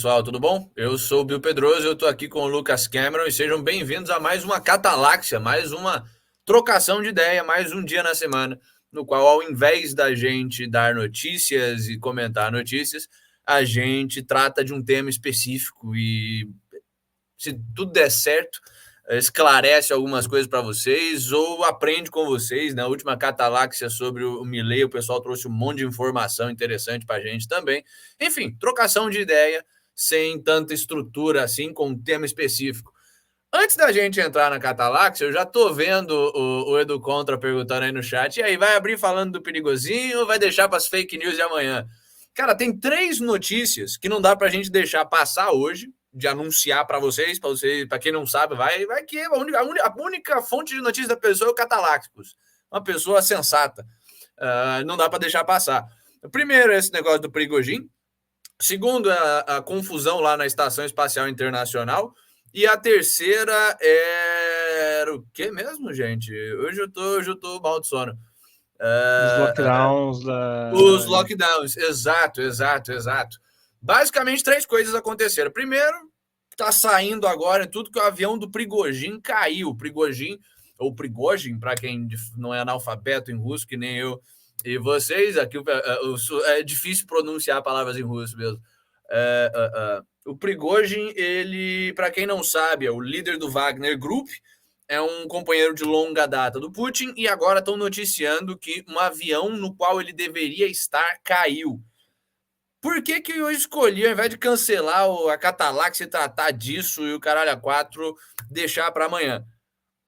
Pessoal, tudo bom? Eu sou o Bill Pedroso, eu estou aqui com o Lucas Cameron e sejam bem-vindos a mais uma Cataláxia, mais uma trocação de ideia, mais um dia na semana, no qual, ao invés da gente dar notícias e comentar notícias, a gente trata de um tema específico e, se tudo der certo, esclarece algumas coisas para vocês ou aprende com vocês. Na última Cataláxia sobre o Milei, o pessoal trouxe um monte de informação interessante para a gente também. Enfim, trocação de ideia sem tanta estrutura assim, com um tema específico. Antes da gente entrar na Cataláxia, eu já tô vendo o Edu Contra perguntando aí no chat, e aí, vai abrir falando do perigosinho ou vai deixar para as fake news de amanhã? Cara, tem três notícias que não dá para a gente deixar passar hoje, de anunciar para vocês, para quem não sabe, vai que a única fonte de notícia da pessoa é o Cataláxicos, uma pessoa sensata. Não dá para deixar passar. Primeiro, esse negócio do Prigojin. Segundo, a confusão lá na Estação Espacial Internacional. E a terceira era o que mesmo, gente? Hoje eu tô mal de sono. Dos Uh, lockdowns os da. lockdowns, exato, exato, exato. Basicamente, três coisas aconteceram. Primeiro, tá saindo agora tudo que o avião do Prigojin caiu. Prigojin, ou Prigojin, para quem não é analfabeto em russo, que nem eu e vocês, aqui é difícil pronunciar palavras em russo mesmo. O Prigojin, ele, para quem não sabe, é o líder do Wagner Group, é um companheiro de longa data do Putin e agora estão noticiando que um avião no qual ele deveria estar caiu. Por que que eu escolhi, ao invés de cancelar a Cataláxia e tratar disso e o caralho a quatro, deixar para amanhã?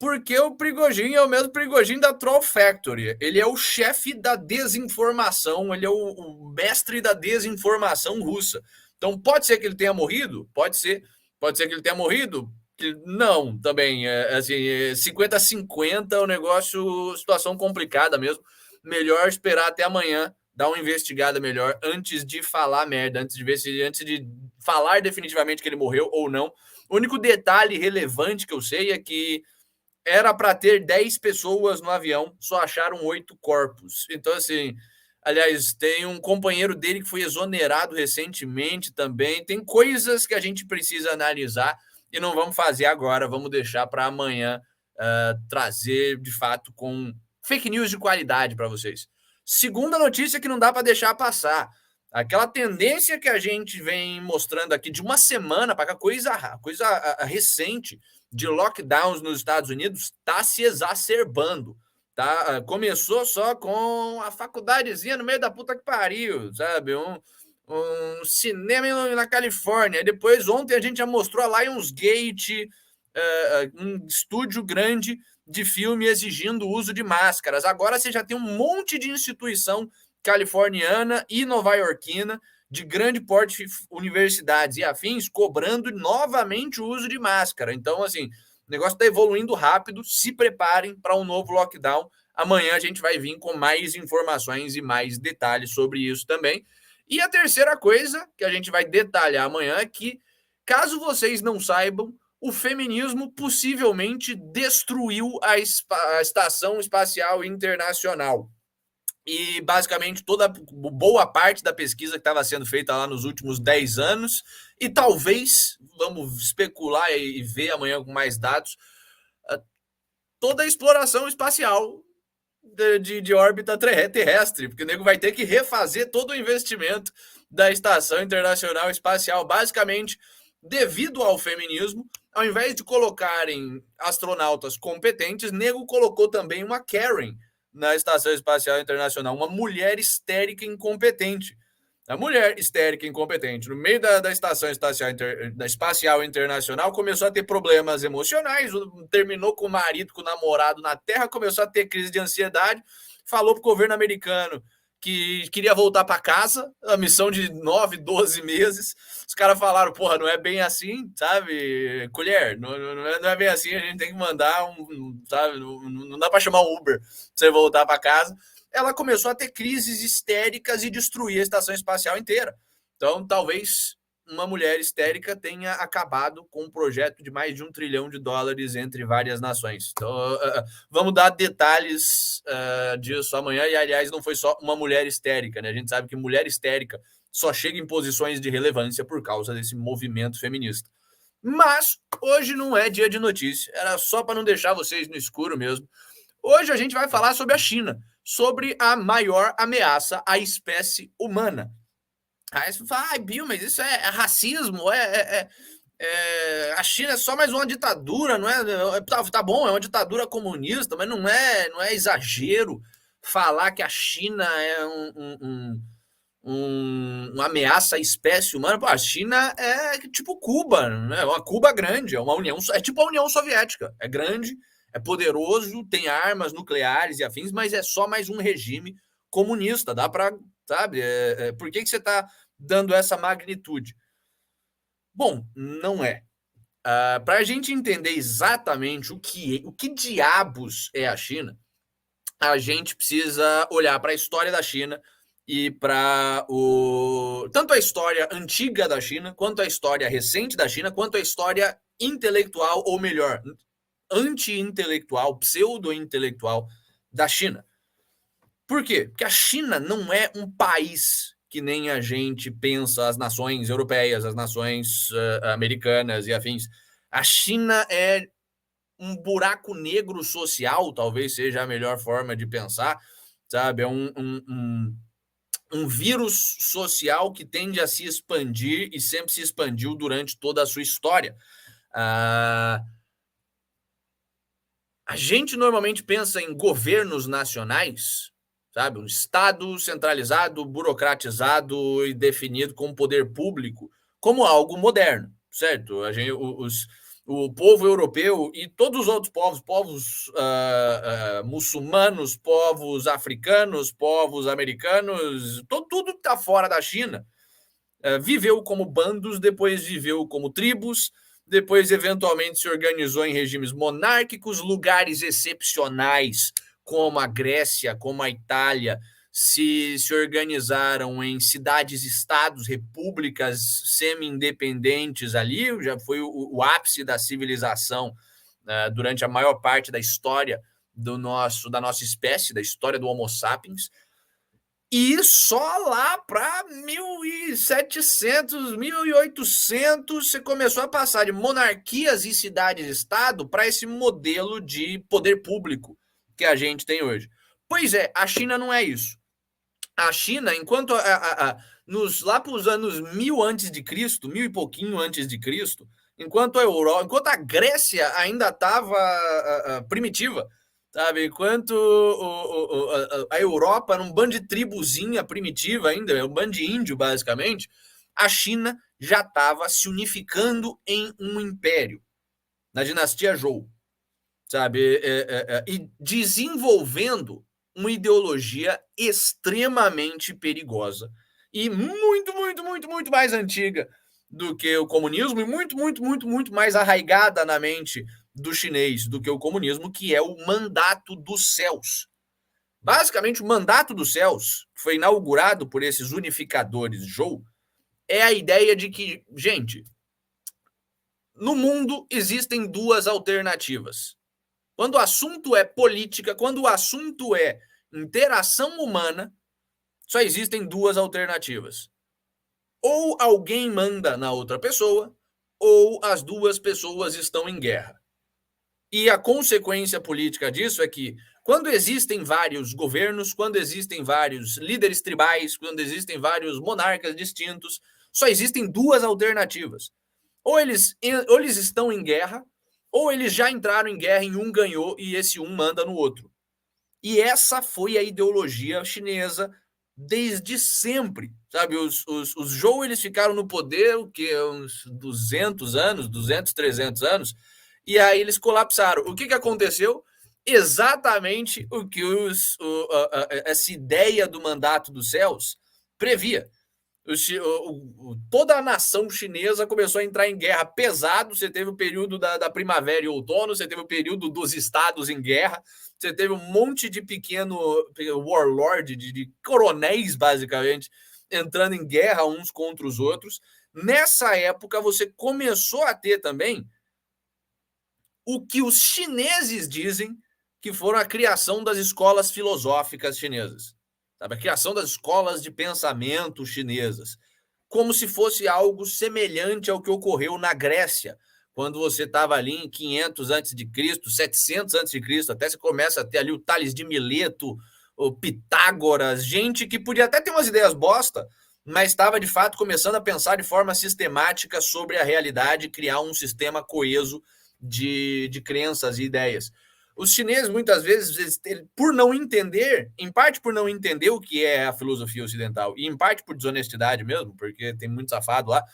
Porque o Prigojin é o mesmo Prigojin da Troll Factory. Ele é o chefe da desinformação, ele é o mestre da desinformação russa. Então, pode ser que ele tenha morrido? Pode ser. Pode ser que ele tenha morrido? Não, também. Assim, 50-50 é um negócio, situação complicada mesmo. Melhor esperar até amanhã, dar uma investigada melhor antes de falar merda, antes de falar definitivamente que ele morreu ou não. O único detalhe relevante que eu sei é que era para ter 10 pessoas no avião, só acharam 8 corpos. Então, assim, aliás, tem um companheiro dele que foi exonerado recentemente também. Tem coisas que a gente precisa analisar e não vamos fazer agora, vamos deixar para amanhã trazer de fato com fake news de qualidade para vocês. Segunda notícia que não dá para deixar passar. Aquela tendência que a gente vem mostrando aqui de uma semana para cá, coisa recente, de lockdowns nos Estados Unidos está se exacerbando. Tá? Começou só com a faculdadezinha no meio da puta que pariu, sabe? Um cinema na Califórnia. Depois, ontem, a gente já mostrou a Lionsgate, um estúdio grande de filme exigindo o uso de máscaras. Agora você já tem um monte de instituição californiana e nova-iorquina de grande porte, universidades e afins, cobrando novamente o uso de máscara. Então, assim, o negócio está evoluindo rápido. Se preparem para um novo lockdown. Amanhã a gente vai vir com mais informações e mais detalhes sobre isso também. E a terceira coisa que a gente vai detalhar amanhã é que, caso vocês não saibam, o feminismo possivelmente destruiu a Estação Espacial Internacional. E basicamente toda boa parte da pesquisa que estava sendo feita lá nos últimos 10 anos, e talvez, vamos especular e ver amanhã com mais dados, toda a exploração espacial de órbita terrestre, porque o nego vai ter que refazer todo o investimento da Estação Internacional Espacial, basicamente devido ao feminismo. Ao invés de colocarem astronautas competentes, nego colocou também uma Karen na Estação Espacial Internacional, uma mulher histérica incompetente. A mulher histérica incompetente, no meio da Estação Espacial Internacional, começou a ter problemas emocionais, terminou com o marido, com o namorado na Terra, começou a ter crise de ansiedade, falou para o governo americano que queria voltar para casa, a missão de 9, 12 meses. Os caras falaram, porra, não é bem assim, sabe? Colher, não é bem assim, a gente tem que mandar sabe? Não dá para chamar um Uber pra você voltar para casa. Ela começou a ter crises histéricas e destruir a estação espacial inteira. Então, talvez uma mulher histérica tenha acabado com um projeto de mais de US$ 1 trilhão entre várias nações. Então, vamos dar detalhes disso amanhã. E, aliás, não foi só uma mulher histérica, né? A gente sabe que mulher histérica só chega em posições de relevância por causa desse movimento feminista. Mas hoje não é dia de notícia, era só para não deixar vocês no escuro mesmo. Hoje a gente vai falar sobre a China, sobre a maior ameaça à espécie humana. Aí você fala, Bill, mas isso é racismo, a China é só mais uma ditadura, não é? Tá bom, é uma ditadura comunista, mas não é exagero falar que a China é uma ameaça à espécie humana. Pô, a China é tipo Cuba, né? É uma Cuba grande, é tipo a União Soviética, é grande, é poderoso, tem armas nucleares e afins, mas é só mais um regime comunista. Dá para, sabe? Por que você está dando essa magnitude? Bom, não é. Para a gente entender exatamente o que diabos é a China, a gente precisa olhar para a história da China e para tanto a história antiga da China, quanto a história recente da China, quanto a história intelectual, ou melhor, anti-intelectual, pseudo-intelectual da China. Por quê? Porque a China não é um país que nem a gente pensa as nações europeias, as nações americanas e afins. A China é um buraco negro social, talvez seja a melhor forma de pensar, sabe? É um vírus social que tende a se expandir e sempre se expandiu durante toda a sua história. A gente normalmente pensa em governos nacionais, sabe? Um Estado centralizado, burocratizado e definido como poder público, como algo moderno, certo? O povo europeu e todos os outros povos muçulmanos, povos africanos, povos americanos, tudo que está fora da China, viveu como bandos, depois viveu como tribos, depois eventualmente se organizou em regimes monárquicos, lugares excepcionais como a Grécia, como a Itália, se organizaram em cidades-estados, repúblicas semi-independentes ali, já foi o ápice da civilização durante a maior parte da história da nossa espécie, da história do Homo sapiens. E só lá para 1700, 1800, você começou a passar de monarquias e cidades-estado para esse modelo de poder público que a gente tem hoje. Pois é, a China não é isso. A China, enquanto lá para os anos 1000 antes de Cristo, 1000 e pouquinho antes de Cristo, enquanto a Grécia ainda estava primitiva, sabe? Enquanto a Europa era um bando de tribuzinha primitiva ainda, um bando de índio, basicamente, a China já estava se unificando em um império, na dinastia Zhou, sabe? E desenvolvendo uma ideologia extremamente perigosa e muito, muito, muito, muito mais antiga do que o comunismo e muito, muito, muito, muito mais arraigada na mente do chinês do que o comunismo, que é o mandato dos céus. Basicamente, o mandato dos céus, que foi inaugurado por esses unificadores Zhou, é a ideia de que, gente, no mundo existem duas alternativas. Quando o assunto é política, quando o assunto é interação humana, só existem duas alternativas. Ou alguém manda na outra pessoa, ou as duas pessoas estão em guerra. E a consequência política disso é que, quando existem vários governos, quando existem vários líderes tribais, quando existem vários monarcas distintos, só existem duas alternativas. Ou eles estão em guerra, ou eles já entraram em guerra e um ganhou e esse um manda no outro. E essa foi a ideologia chinesa desde sempre, sabe? Os Zhou, eles ficaram no poder uns 200 anos, 200, 300 anos, e aí eles colapsaram. O que aconteceu? Exatamente o que essa ideia do mandato dos céus previa. Toda a nação chinesa começou a entrar em guerra pesado. Você teve o período da primavera e outono, você teve o período dos estados em guerra, você teve um monte de pequeno warlord, de coronéis, basicamente, entrando em guerra uns contra os outros. Nessa época, você começou a ter também o que os chineses dizem que foram a criação das escolas filosóficas chinesas. sabe? A criação das escolas de pensamento chinesas, como se fosse algo semelhante ao que ocorreu na Grécia, quando você estava ali em 500 antes de Cristo, 700 antes de Cristo, até você começa a ter ali o Tales de Mileto, o Pitágoras, gente que podia até ter umas ideias bosta, mas estava de fato começando a pensar de forma sistemática sobre a realidade e criar um sistema coeso de crenças e ideias. Os chineses, muitas vezes, por não entender, em parte por não entender o que é a filosofia ocidental, e em parte por desonestidade mesmo, porque tem muito safado lá,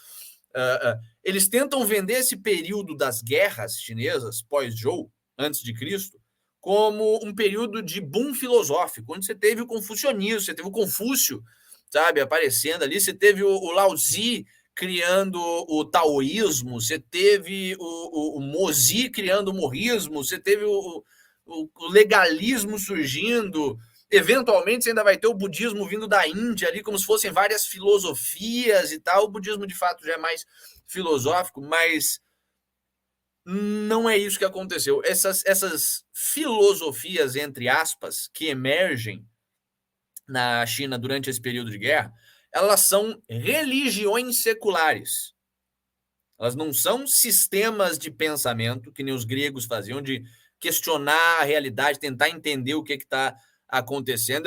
eles tentam vender esse período das guerras chinesas, pós-Zhou, antes de Cristo, como um período de boom filosófico, onde você teve o confucionismo, você teve o Confúcio, sabe, aparecendo ali, você teve o Lao Tzu criando o taoísmo, você teve o Mozi criando o morrismo, você teve o legalismo surgindo, eventualmente você ainda vai ter o budismo vindo da Índia ali, como se fossem várias filosofias e tal. O budismo de fato já é mais filosófico, mas não é isso que aconteceu. Essas filosofias, entre aspas, que emergem na China durante esse período de guerra, elas são religiões seculares. Elas não são sistemas de pensamento, que nem os gregos faziam, de questionar a realidade, tentar entender o que está acontecendo.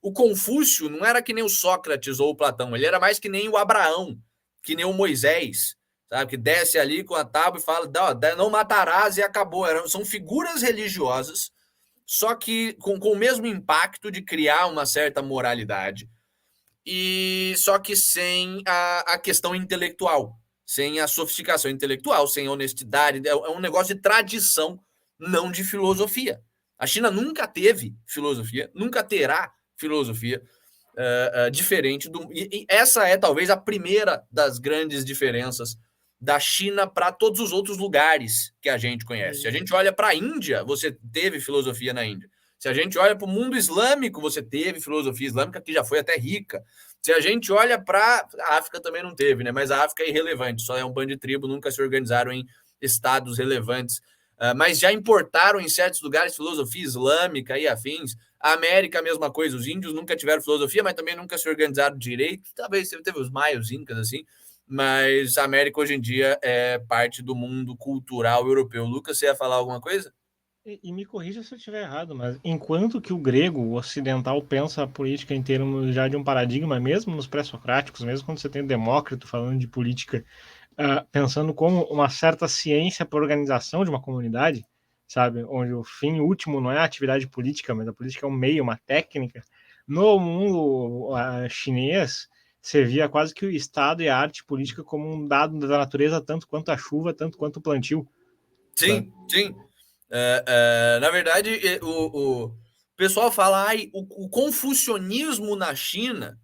O Confúcio não era que nem o Sócrates ou o Platão, ele era mais que nem o Abraão, que nem o Moisés, sabe? Que desce ali com a tábua e fala, não matarás e acabou. São figuras religiosas, só que com o mesmo impacto de criar uma certa moralidade, e só que sem a questão intelectual, sem a sofisticação intelectual, sem a honestidade. É um negócio de tradição, não de filosofia. A China nunca teve filosofia, nunca terá filosofia diferente do. E essa é talvez a primeira das grandes diferenças da China para todos os outros lugares que a gente conhece. Se a gente olha para a Índia, você teve filosofia na Índia. Se a gente olha para o mundo islâmico, você teve filosofia islâmica que já foi até rica. Se a gente olha para a África, também não teve, né? Mas a África é irrelevante, só é um bando de tribo, nunca se organizaram em estados relevantes. Mas já importaram em certos lugares filosofia islâmica e afins. A América, a mesma coisa. Os índios nunca tiveram filosofia, mas também nunca se organizaram direito. Talvez teve os maios, incas, assim. Mas a América hoje em dia é parte do mundo cultural europeu. Lucas, você ia falar alguma coisa? E me corrija se eu estiver errado, mas enquanto que o grego, o ocidental, pensa a política em termos já de um paradigma, mesmo nos pré-socráticos, mesmo quando você tem o Demócrito falando de política, pensando como uma certa ciência para organização de uma comunidade, sabe? Onde o fim último não é a atividade política, mas a política é um meio, uma técnica. No mundo chinês, você via quase que o Estado e a arte política como um dado da natureza, tanto quanto a chuva, tanto quanto o plantio. Sabe? Sim, sim. Na verdade, o pessoal fala, o confucionismo na China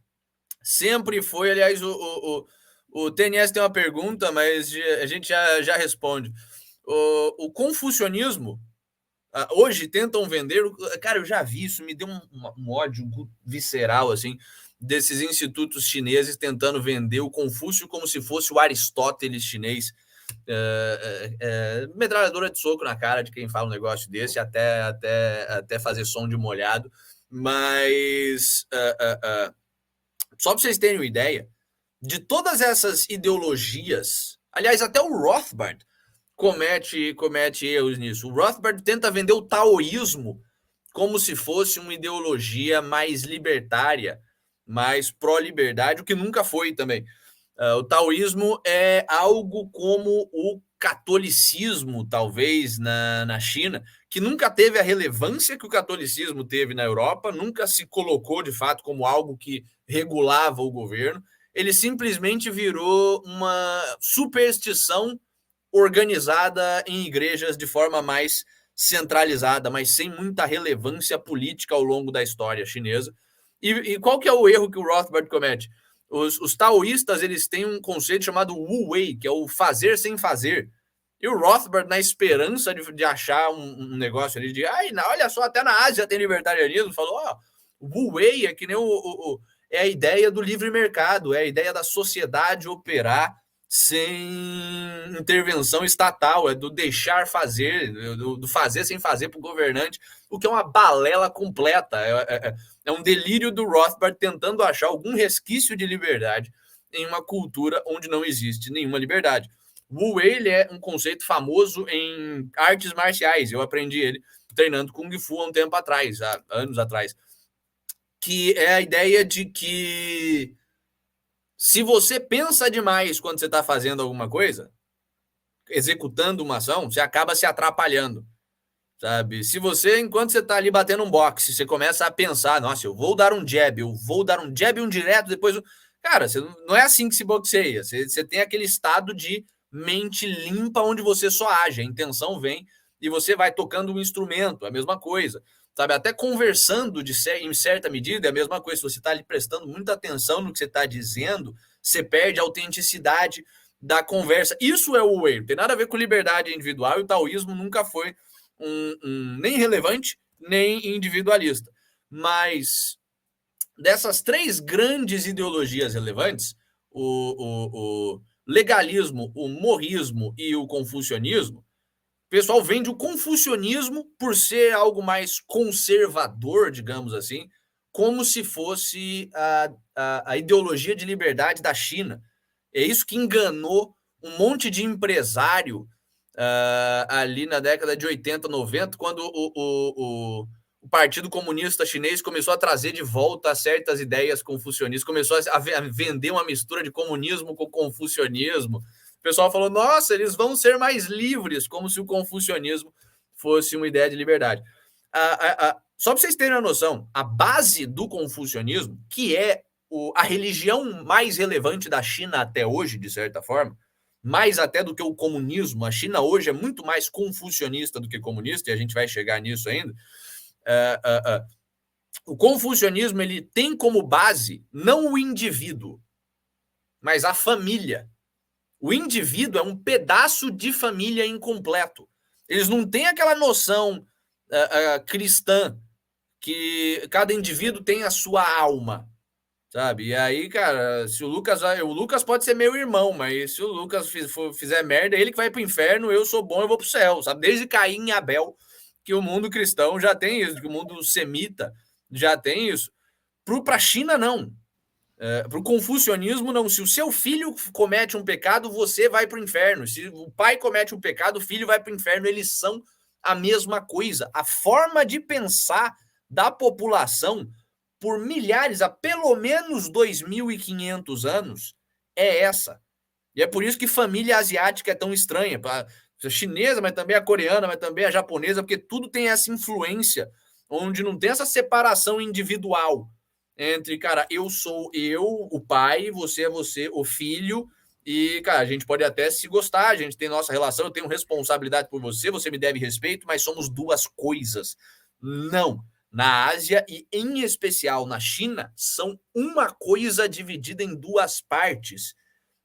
sempre foi, aliás, o TNS tem uma pergunta, mas a gente já responde. O confucionismo, hoje tentam vender, cara, eu já vi isso, me deu um ódio visceral, assim, desses institutos chineses tentando vender o Confúcio como se fosse o Aristóteles chinês. Metralhadora de soco na cara de quem fala um negócio desse, até fazer som de molhado. Mas só para vocês terem uma ideia, de todas essas ideologias, aliás, até o Rothbard comete erros nisso. O Rothbard tenta vender o taoísmo como se fosse uma ideologia mais libertária, mais pró-liberdade, o que nunca foi também. O taoísmo é algo como o catolicismo, talvez, na China, que nunca teve a relevância que o catolicismo teve na Europa, nunca se colocou de fato como algo que regulava o governo. Ele simplesmente virou uma superstição organizada em igrejas de forma mais centralizada, mas sem muita relevância política ao longo da história chinesa. E qual que é o erro que o Rothbard comete? Os taoístas, eles têm um conceito chamado Wu Wei, que é o fazer sem fazer. E o Rothbard, na esperança de achar um negócio ali de, olha só, até na Ásia tem libertarianismo, falou, Wu Wei é que nem é a ideia do livre mercado, é a ideia da sociedade operar sem intervenção estatal, é do deixar fazer, do fazer sem fazer para o governante, o que é uma balela completa. É um delírio do Rothbard tentando achar algum resquício de liberdade em uma cultura onde não existe nenhuma liberdade. Wu Wei ele é um conceito famoso em artes marciais. Eu aprendi ele treinando Kung Fu há um tempo atrás, há anos atrás, que é a ideia de que se você pensa demais quando você está fazendo alguma coisa, executando uma ação, você acaba se atrapalhando, sabe? Se você, enquanto você está ali batendo um boxe, você começa a pensar, nossa, eu vou dar um jab e um direto, depois... Cara, não é assim que se boxeia. Você tem aquele estado de mente limpa onde você só age, a intenção vem e você vai tocando um instrumento, é a mesma coisa. Sabe, até conversando em certa medida é a mesma coisa. Se você está ali prestando muita atenção no que você está dizendo, você perde a autenticidade da conversa. Isso é o Wei. Não tem nada a ver com liberdade individual e o taoísmo nunca foi nem relevante, nem individualista. Mas dessas três grandes ideologias relevantes, o legalismo, o morismo e o confucionismo, o pessoal vende o confucionismo por ser algo mais conservador, digamos assim, como se fosse a ideologia de liberdade da China. É isso que enganou um monte de empresário ali na década de 80, 90, quando o Partido Comunista Chinês começou a trazer de volta certas ideias confucionistas, começou a vender uma mistura de comunismo com confucionismo. O pessoal falou, nossa, eles vão ser mais livres, como se o confucionismo fosse uma ideia de liberdade. Só para vocês terem uma noção, a base do confucionismo, que é a religião mais relevante da China até hoje, de certa forma, mais até do que o comunismo, a China hoje é muito mais confucionista do que comunista, e a gente vai chegar nisso ainda. O confucionismo ele tem como base não o indivíduo, mas a família. O indivíduo é um pedaço de família incompleto. Eles não têm aquela noção cristã que cada indivíduo tem a sua alma, sabe? E aí, cara, se o Lucas pode ser meu irmão, mas se o Lucas fizer merda, ele que vai pro inferno, eu sou bom, eu vou pro céu, sabe? Desde Caim e Abel, que o mundo cristão já tem isso, que o mundo semita já tem isso. Para a China, não. Para o confucionismo, não. Se o seu filho comete um pecado, você vai para o inferno. Se o pai comete um pecado, o filho vai para o inferno. Eles são a mesma coisa. A forma de pensar da população por milhares, há pelo menos 2.500 anos, é essa. E é por isso que família asiática é tão estranha. A chinesa, mas também a coreana, mas também a japonesa, porque tudo tem essa influência, onde não tem essa separação individual entre, cara, eu sou eu, o pai, você é você, o filho, e, cara, a gente pode até se gostar, a gente tem nossa relação, eu tenho responsabilidade por você, você me deve respeito, mas somos duas coisas. Não. Na Ásia e, em especial, na China, são uma coisa dividida em duas partes.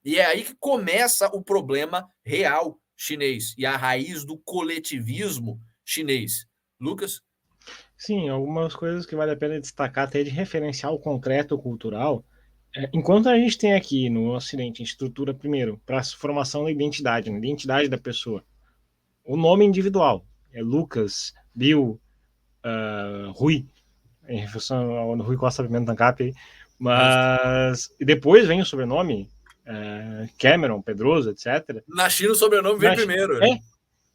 E é aí que começa o problema real chinês e a raiz do coletivismo chinês. Lucas? Sim, algumas coisas que vale a pena destacar até de referencial concreto cultural. Enquanto a gente tem aqui no Ocidente estrutura, primeiro, para a formação da identidade, né, identidade da pessoa, o nome individual é Lucas, Bill, Rui, em relação ao Rui Costa Pimenta Ancap, mas depois vem o sobrenome, Cameron, Pedroso, etc. Na China o sobrenome vem primeiro. É,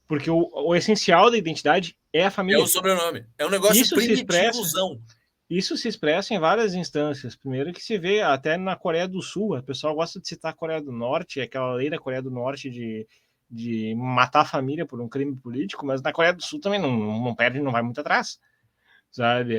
porque o essencial da identidade é a família. É o sobrenome. É um negócio primitivozão. Isso se expressa em várias instâncias. Primeiro que se vê até na Coreia do Sul, a pessoa gosta de citar a Coreia do Norte, aquela lei da Coreia do Norte de matar a família por um crime político, mas na Coreia do Sul também não perde, não vai muito atrás, sabe?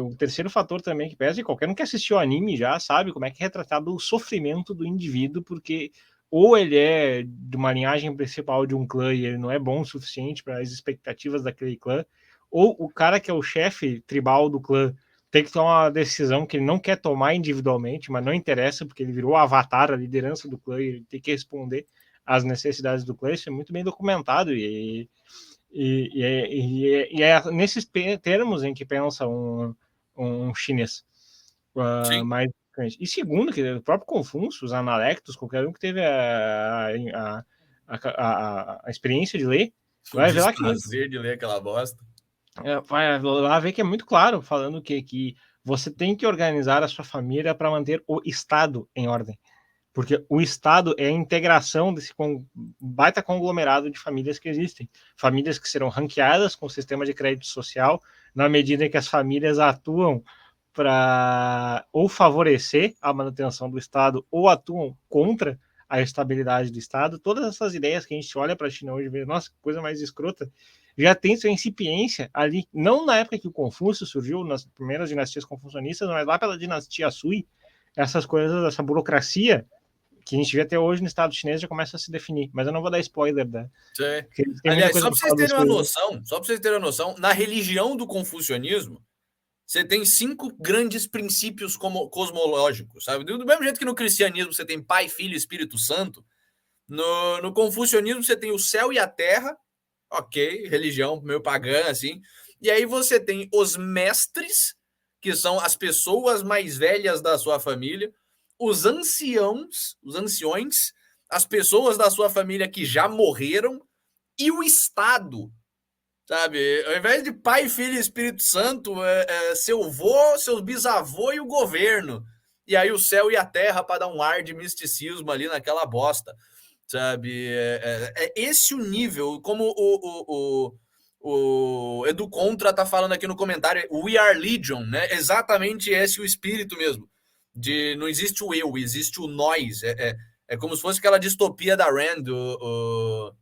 O terceiro fator também que pesa, e qualquer um que assistiu anime já sabe como é que é retratado o sofrimento do indivíduo, porque ou ele é de uma linhagem principal de um clã e ele não é bom o suficiente para as expectativas daquele clã, ou o cara que é o chefe tribal do clã tem que tomar uma decisão que ele não quer tomar individualmente, mas não interessa, porque ele virou o avatar, a liderança do clã, e ele tem que responder às necessidades do clã. Isso é muito bem documentado, e é nesses termos em que pensa um chinês. Mas E segundo, que o próprio Confúcio, os Analectos, qualquer um que teve a experiência de ler, O vai ver lá que desprazer de ler aquela bosta. vai lá ver que é muito claro, falando que você tem que organizar a sua família para manter o Estado em ordem. Porque o Estado é a integração desse baita conglomerado de famílias que existem. Famílias que serão ranqueadas com o sistema de crédito social, na medida em que as famílias atuam para ou favorecer a manutenção do Estado ou atuam contra a estabilidade do Estado. Todas essas ideias que a gente olha para a China hoje e vê, nossa, que coisa mais escrota, já tem sua incipiência ali, não na época que o Confúcio surgiu, nas primeiras dinastias confucionistas, mas lá pela dinastia Sui, essas coisas, essa burocracia que a gente vê até hoje no Estado chinês já começa a se definir, mas eu não vou dar spoiler, né? Aliás, só para vocês terem uma noção, na religião do confucionismo, você tem 5 grandes princípios cosmológicos, sabe? Do mesmo jeito que no cristianismo você tem Pai, Filho e Espírito Santo, no confucionismo você tem o céu e a terra, ok, religião meio pagã, assim, e aí você tem os mestres, que são as pessoas mais velhas da sua família, os anciões, as pessoas da sua família que já morreram, e o Estado, sabe? Ao invés de Pai, Filho e Espírito Santo, seu avô, seus bisavô e o governo. E aí o céu e a terra para dar um ar de misticismo ali naquela bosta, sabe? É esse o nível, como o Edu Contra tá falando aqui no comentário, We Are Legion, né? Exatamente esse o espírito mesmo. Não existe o eu, existe o nós. É como se fosse aquela distopia da Rand, o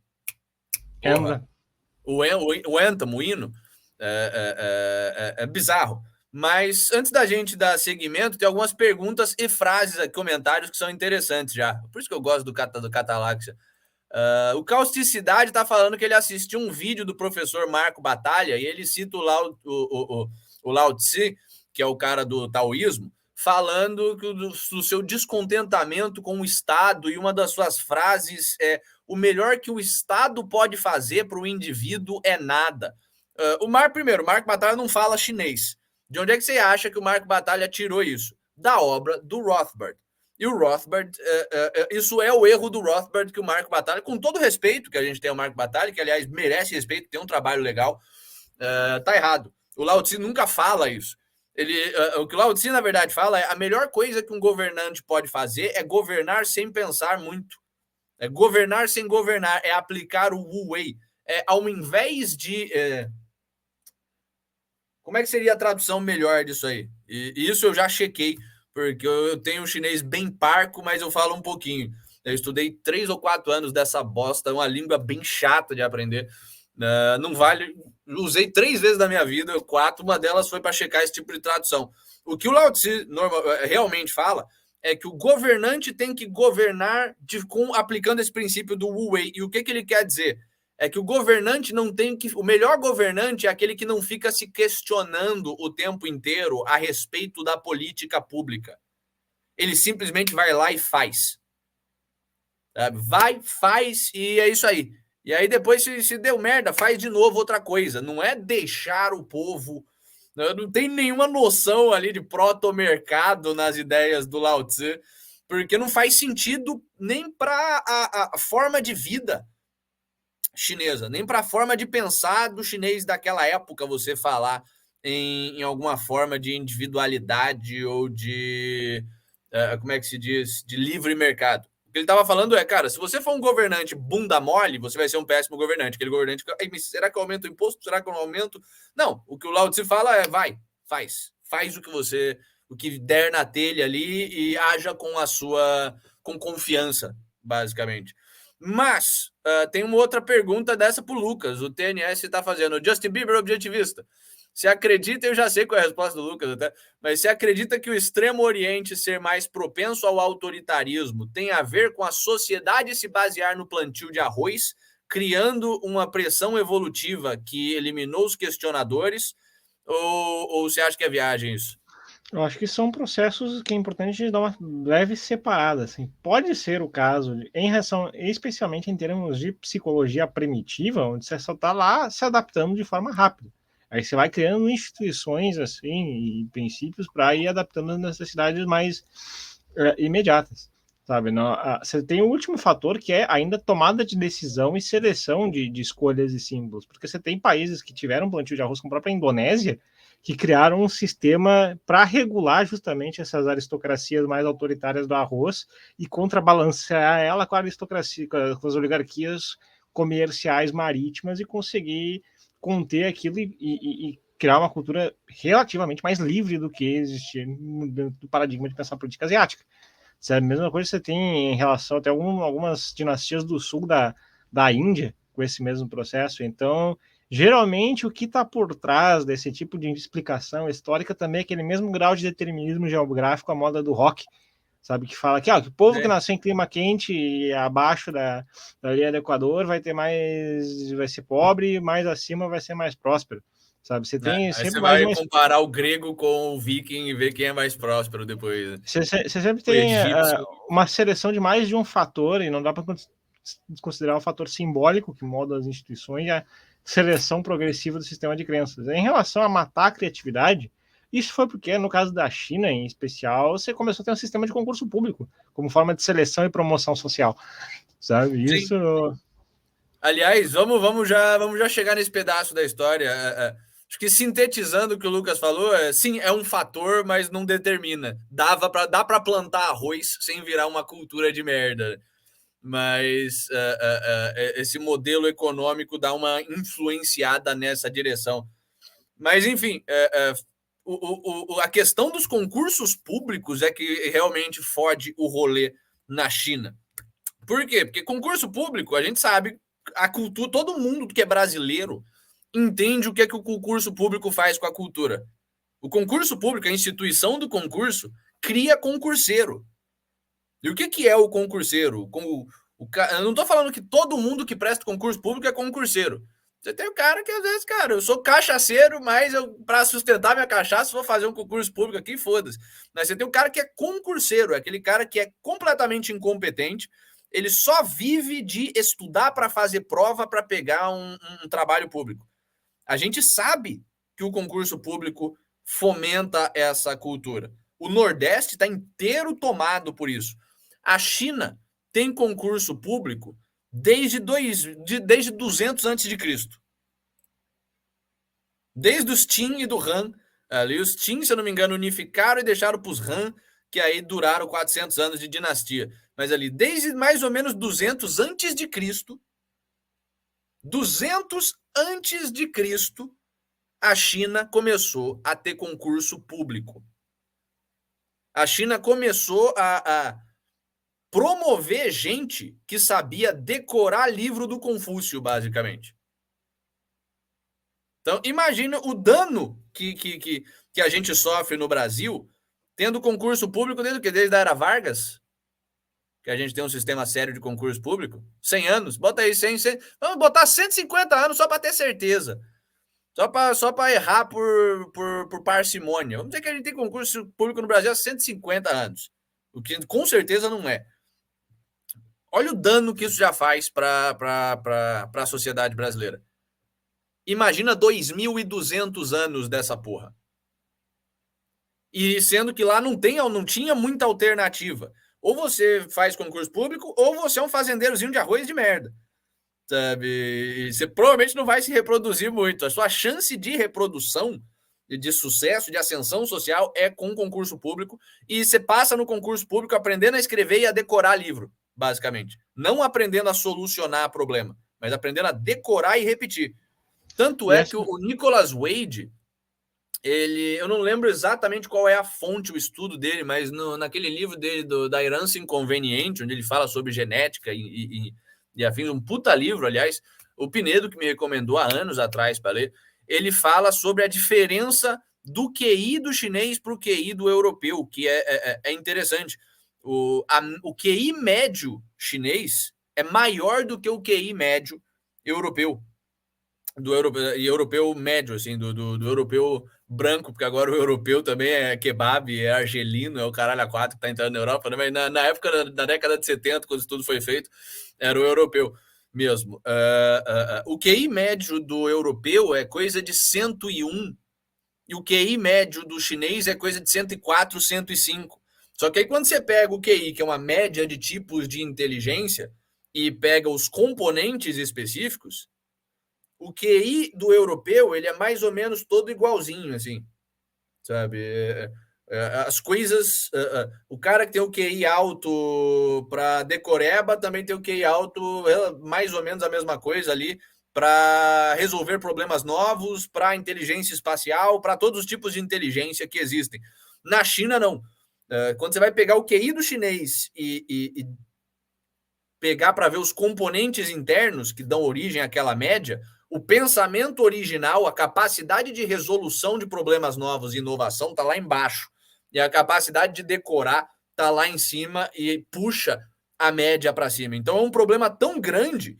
Anthem, o hino. É bizarro. Mas antes da gente dar seguimento, tem algumas perguntas e frases, comentários que são interessantes já. Por isso que eu gosto do Cataláxia. O Causticidade está falando que ele assistiu um vídeo do professor Marco Batalha e ele cita o Lao Tse, que é o cara do taoísmo, falando do seu descontentamento com o Estado, e uma das suas frases é: o melhor que o Estado pode fazer para o indivíduo é nada. O Marco Batalha não fala chinês. De onde é que você acha que o Marco Batalha tirou isso? Da obra do Rothbard. E o Rothbard, isso é o erro do Rothbard, que o Marco Batalha, com todo o respeito que a gente tem ao Marco Batalha, que aliás merece respeito, tem um trabalho legal, tá errado. O Lao Tse nunca fala isso. O que o Lao Tse, na verdade, fala é: a melhor coisa que um governante pode fazer é governar sem pensar muito. É governar sem governar, é aplicar o Wu Wei. Ao invés de... Como é que seria a tradução melhor disso aí? E isso eu já chequei, porque eu tenho um chinês bem parco, mas eu falo um pouquinho. Eu estudei 3 ou 4 anos dessa bosta, uma língua bem chata de aprender. Não vale... Usei 3 vezes na minha vida, 4, uma delas foi para checar esse tipo de tradução. O que o Lao Tse realmente fala é que o governante tem que governar aplicando esse princípio do Wu Wei. E o que ele quer dizer? É que o governante não tem que... O melhor governante é aquele que não fica se questionando o tempo inteiro a respeito da política pública. Ele simplesmente vai lá e faz. Vai, faz e é isso aí. E aí depois, se deu merda, faz de novo outra coisa. Não é deixar o povo... Não tem nenhuma noção ali de proto-mercado nas ideias do Lao Tse, porque não faz sentido nem para a forma de vida chinesa, nem para a forma de pensar do chinês daquela época você falar em alguma forma de individualidade ou de, como é que se diz, de livre mercado. O que ele estava falando é: cara, se você for um governante bunda mole, você vai ser um péssimo governante. Aquele governante que, será que eu aumento o imposto? Será que eu não aumento? Não, o que o Lao Tse fala é: vai, faz o que der na telha ali e haja com confiança, basicamente. Mas tem uma outra pergunta dessa pro Lucas. O TNS está fazendo: Justin Bieber objetivista. Você acredita, eu já sei qual é a resposta do Lucas até, mas você acredita que o Extremo Oriente ser mais propenso ao autoritarismo tem a ver com a sociedade se basear no plantio de arroz, criando uma pressão evolutiva que eliminou os questionadores? Ou você acha que é viagem isso? Eu acho que são processos que é importante dar uma leve separada. Assim. Pode ser o caso, em relação, especialmente em termos de psicologia primitiva, onde você só está lá se adaptando de forma rápida. Aí você vai criando instituições assim e princípios para ir adaptando às necessidades mais imediatas, sabe? Não, você tem o último fator que é ainda tomada de decisão e seleção de escolhas e símbolos, porque você tem países que tiveram plantio de arroz, como a própria Indonésia, que criaram um sistema para regular justamente essas aristocracias mais autoritárias do arroz e contrabalancear ela com a aristocracia, com as oligarquias comerciais marítimas e conseguir conter aquilo e criar uma cultura relativamente mais livre do que existia no paradigma de pensar política asiática. A mesma coisa você tem em relação até algumas dinastias do sul da Índia com esse mesmo processo. Então, geralmente, o que está por trás desse tipo de explicação histórica também é aquele mesmo grau de determinismo geográfico, a moda do rock, sabe? Que fala que, que o povo que nasceu em clima quente e abaixo da linha do Equador vai ser pobre, mais acima vai ser mais próspero. Sabe? Você tem Aí sempre você mais vai uma... comparar o grego com o viking e ver quem é mais próspero depois. Você sempre O tem egípcio. uma seleção de mais de um fator, e não dá para desconsiderar o fator simbólico que molda as instituições e a seleção progressiva do sistema de crenças. Em relação a matar a criatividade, isso foi porque, no caso da China em especial, você começou a ter um sistema de concurso público como forma de seleção e promoção social. Sabe? Isso. Sim. Aliás, vamos já chegar nesse pedaço da história. Acho que sintetizando o que o Lucas falou, sim, é um fator, mas não determina. Dá para plantar arroz sem virar uma cultura de merda. Mas esse modelo econômico dá uma influenciada nessa direção. Mas, enfim, a questão dos concursos públicos é que realmente fode o rolê na China. Por quê? Porque concurso público, a gente sabe, a cultura, todo mundo que é brasileiro entende o que o concurso público faz com a cultura. O concurso público, a instituição do concurso, cria concurseiro. E o que é o concurseiro? Eu não estou falando que todo mundo que presta concurso público é concurseiro. Você tem o cara que, às vezes, cara, eu sou cachaceiro, mas para sustentar minha cachaça, vou fazer um concurso público aqui, foda-se. Mas você tem o cara que é concurseiro, é aquele cara que é completamente incompetente, ele só vive de estudar para fazer prova para pegar um trabalho público. A gente sabe que o concurso público fomenta essa cultura. O Nordeste está inteiro tomado por isso. A China tem concurso público desde 200 antes de Cristo. Desde os Qin e do Han. Ali os Qin, se eu não me engano, unificaram e deixaram para os Han, que aí duraram 400 anos de dinastia. Mas ali, desde mais ou menos 200 antes de Cristo, 200 antes de Cristo, a China começou a ter concurso público. A China começou a promover gente que sabia decorar livro do Confúcio, basicamente. Então, imagina o dano que a gente sofre no Brasil tendo concurso público desde a era Vargas, que a gente tem um sistema sério de concurso público, 100 anos, bota aí 100, vamos botar 150 anos só para ter certeza. Só para errar por parcimônia. Vamos dizer que a gente tem concurso público no Brasil há 150 anos, o que com certeza não é. Olha o dano que isso já faz para a sociedade brasileira. Imagina 2.200 anos dessa porra. E sendo que lá não tinha muita alternativa. Ou você faz concurso público, ou você é um fazendeirozinho de arroz de merda. Sabe? E você provavelmente não vai se reproduzir muito. A sua chance de reprodução, de sucesso, de ascensão social é com concurso público. E você passa no concurso público aprendendo a escrever e a decorar livro, basicamente. Não aprendendo a solucionar problema, mas aprendendo a decorar e repetir. Tanto é que o Nicholas Wade, eu não lembro exatamente qual é a fonte, o estudo dele, mas naquele livro dele da herança inconveniente, onde ele fala sobre genética e afins, um puta livro, aliás, o Pinedo, que me recomendou há anos atrás para ler, ele fala sobre a diferença do QI do chinês para o QI do europeu, que é interessante. O QI médio chinês é maior do que o QI médio europeu. E europeu médio, assim, do europeu branco, porque agora o europeu também é kebab, é argelino, é o caralho a quatro que tá entrando na Europa, né? Mas na época da década de 70, quando isso tudo foi feito, era o europeu. mesmo. O QI médio do europeu é coisa de 101, e o QI médio do chinês é coisa de 104, 105. Só que aí quando você pega o QI, que é uma média de tipos de inteligência, e pega os componentes específicos, o QI do europeu ele é mais ou menos todo igualzinho, assim, sabe? As coisas. O cara que tem o QI alto para decoreba também tem o QI alto, mais ou menos a mesma coisa ali, para resolver problemas novos, para inteligência espacial, para todos os tipos de inteligência que existem. Na China, não. Quando você vai pegar o QI do chinês e pegar para ver os componentes internos que dão origem àquela média, o pensamento original, a capacidade de resolução de problemas novos e inovação está lá embaixo. E a capacidade de decorar está lá em cima e puxa a média para cima. Então é um problema tão grande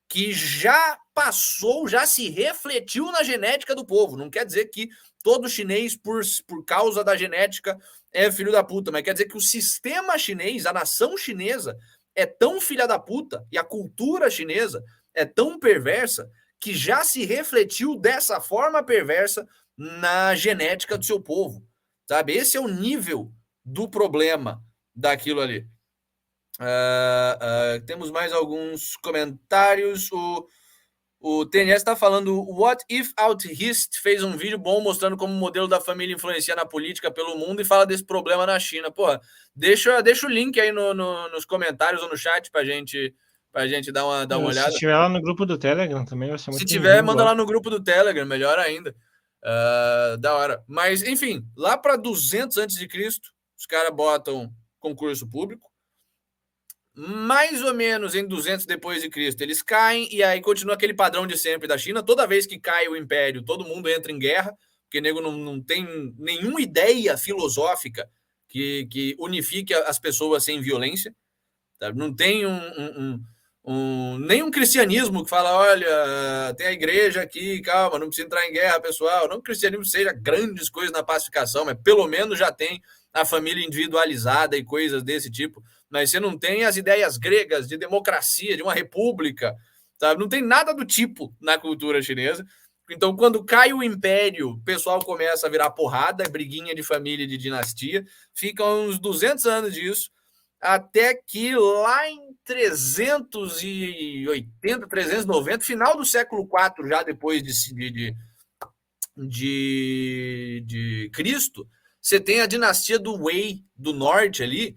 que já passou, já se refletiu na genética do povo. Não quer dizer que todo chinês, por causa da genética, é filho da puta, mas quer dizer que o sistema chinês, a nação chinesa, é tão filha da puta e a cultura chinesa é tão perversa que já se refletiu dessa forma perversa na genética do seu povo, sabe? Esse é o nível do problema daquilo ali. Temos mais alguns comentários. O TNS está falando: What If Out-Hist fez um vídeo bom mostrando como o modelo da família influencia na política pelo mundo e fala desse problema na China. Porra, deixa o link aí nos comentários ou no chat pra gente dar uma olhada. Se tiver lá no grupo do Telegram também vai ser muito Se tiver, manda lá no grupo do Telegram, melhor ainda. Da hora. Mas, enfim, lá para 200 a.C., os caras botam concurso público. Mais ou menos em 200 depois de Cristo, eles caem e aí continua aquele padrão de sempre da China. Toda vez que cai o império, todo mundo entra em guerra, porque nego não tem nenhuma ideia filosófica que unifique as pessoas sem violência. Sabe? Não tem nem um cristianismo que fala, olha, tem a igreja aqui, calma, não precisa entrar em guerra, pessoal. Não que o cristianismo seja grandes coisas na pacificação, mas pelo menos já tem a família individualizada e coisas desse tipo. Mas você não tem as ideias gregas de democracia, de uma república, sabe? Não tem nada do tipo na cultura chinesa. Então, quando cai o império, o pessoal começa a virar porrada, briguinha de família, de dinastia. Ficam uns 200 anos disso, até que lá em 380, 390, final do século IV, já depois de Cristo, você tem a dinastia do Wei do norte ali,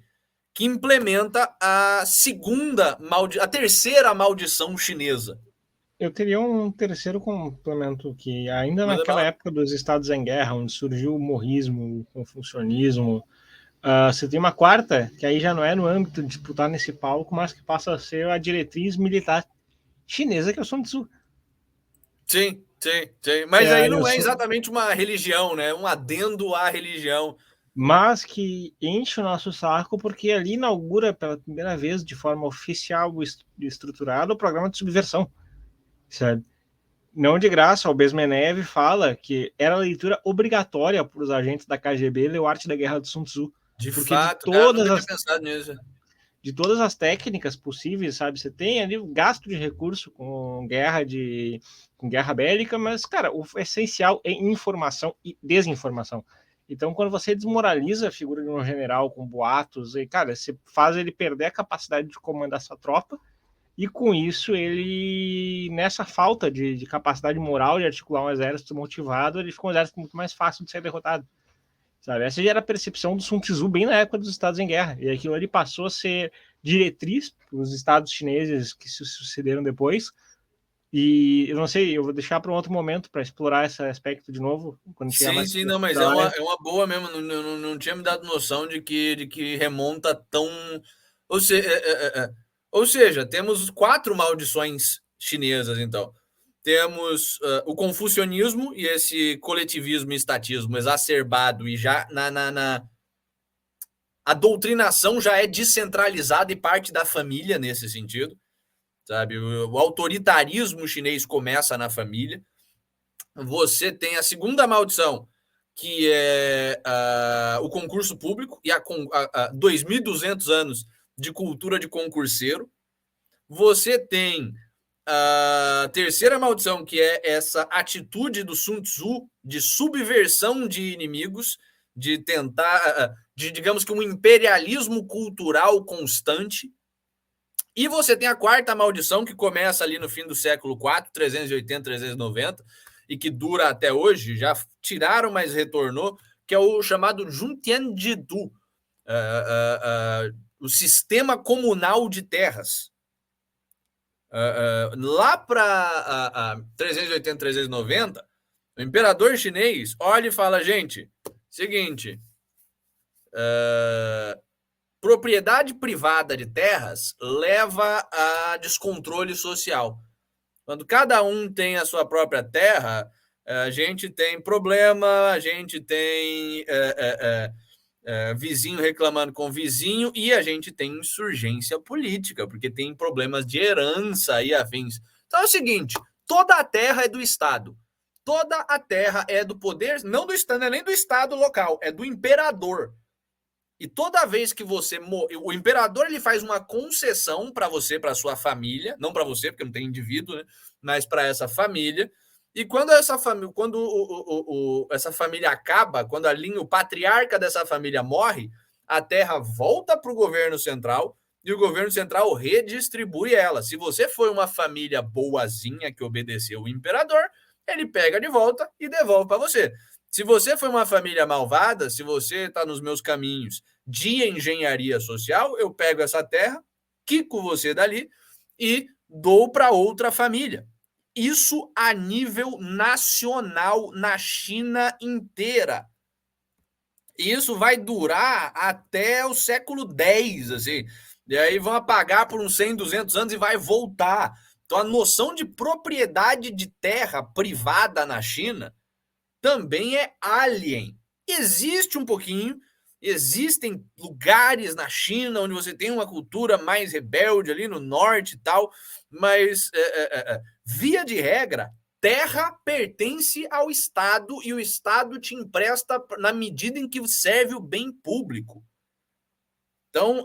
que implementa a terceira maldição chinesa. Eu teria um terceiro complemento que ainda Manda naquela bala. época dos estados em guerra, onde surgiu o morrismo, o confucionismo, você tem uma quarta, que aí já não é no âmbito de disputar nesse palco, mas que passa a ser a diretriz militar chinesa, que é o Sun Tzu. Sim. Mas aí não é exatamente uma religião, né? Um adendo à religião. Mas que enche o nosso saco porque ali inaugura pela primeira vez de forma oficial e estruturada o programa de subversão, sabe? Não de graça, o Besmenev fala que era leitura obrigatória para os agentes da KGB ler o Arte da Guerra do Sun Tzu. De porque fato, cara, nunca tinha pensado nisso. De todas as técnicas possíveis, sabe? Você tem ali o gasto de recurso com guerra bélica, mas, cara, o essencial é informação e desinformação. Então, quando você desmoraliza a figura de um general com boatos, e, cara, você faz ele perder a capacidade de comandar sua tropa, e com isso ele, nessa falta de capacidade moral de articular um exército motivado, ele fica um exército muito mais fácil de ser derrotado. Sabe? Essa já era a percepção do Sun Tzu bem na época dos estados em guerra, e aquilo ele passou a ser diretriz para os estados chineses que se sucederam depois. E eu não sei, eu vou deixar para um outro momento para explorar esse aspecto de novo. Quando sim, não, mas é uma boa mesmo. Não tinha me dado noção de que remonta tão. Ou seja, temos 4 maldições chinesas, então. Temos o confucionismo e esse coletivismo e estatismo exacerbado, e já a doutrinação já é descentralizada e parte da família nesse sentido, sabe? O autoritarismo chinês começa na família. Você tem a segunda maldição, que é o concurso público e a 2.200 anos de cultura de concurseiro. Você tem a terceira maldição, que é essa atitude do Sun Tzu de subversão de inimigos, de tentar, digamos que um imperialismo cultural constante. E você tem a quarta maldição, que começa ali no fim do século IV, 380, 390, e que dura até hoje, já tiraram, mas retornou, que é o chamado Juntian Jidu, o sistema comunal de terras. Lá para 380, 390, o imperador chinês olha e fala, gente, seguinte, propriedade privada de terras leva a descontrole social. Quando cada um tem a sua própria terra, a gente tem problema, a gente tem vizinho reclamando com vizinho e a gente tem insurgência política, porque tem problemas de herança e afins. Então é o seguinte, toda a terra é do Estado. Toda a terra é do poder, não do Estado, não é nem do Estado local, é do imperador. E toda vez que você o imperador ele faz uma concessão para você, para sua família, não para você, porque não tem indivíduo, né? Mas para essa família. E quando essa família, essa família acaba, quando o patriarca dessa família morre, a terra volta para o governo central e o governo central redistribui ela. Se você foi uma família boazinha que obedeceu o imperador, ele pega de volta e devolve para você. Se você foi uma família malvada, se você está nos meus caminhos de engenharia social, eu pego essa terra, quico você dali e dou para outra família. Isso a nível nacional na China inteira. Isso vai durar até o século X, assim. E aí vão apagar por uns 100, 200 anos e vai voltar. Então a noção de propriedade de terra privada na China também é alien. Existe um pouquinho, existem lugares na China onde você tem uma cultura mais rebelde ali no norte e tal, mas via de regra, terra pertence ao Estado e o Estado te empresta na medida em que serve o bem público. Então,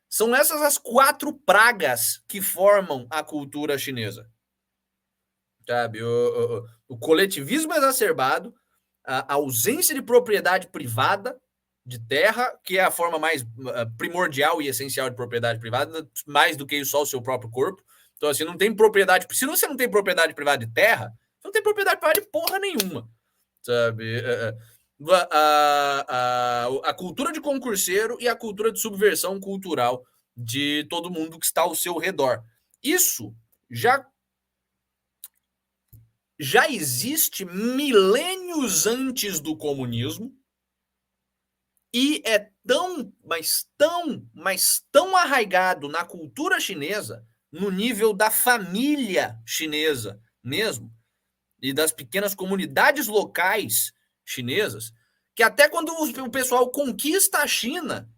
são essas as 4 pragas que formam a cultura chinesa. Sabe? O coletivismo exacerbado, a ausência de propriedade privada de terra, que é a forma mais primordial e essencial de propriedade privada, mais do que só o seu próprio corpo. Então, assim, não tem propriedade. Se você não tem propriedade privada de terra, você não tem propriedade privada de porra nenhuma. Sabe? A cultura de concurseiro e a cultura de subversão cultural de todo mundo que está ao seu redor. Isso já existe milênios antes do comunismo e é tão, mas tão arraigado na cultura chinesa, no nível da família chinesa mesmo, e das pequenas comunidades locais chinesas, que até quando o pessoal conquista a China,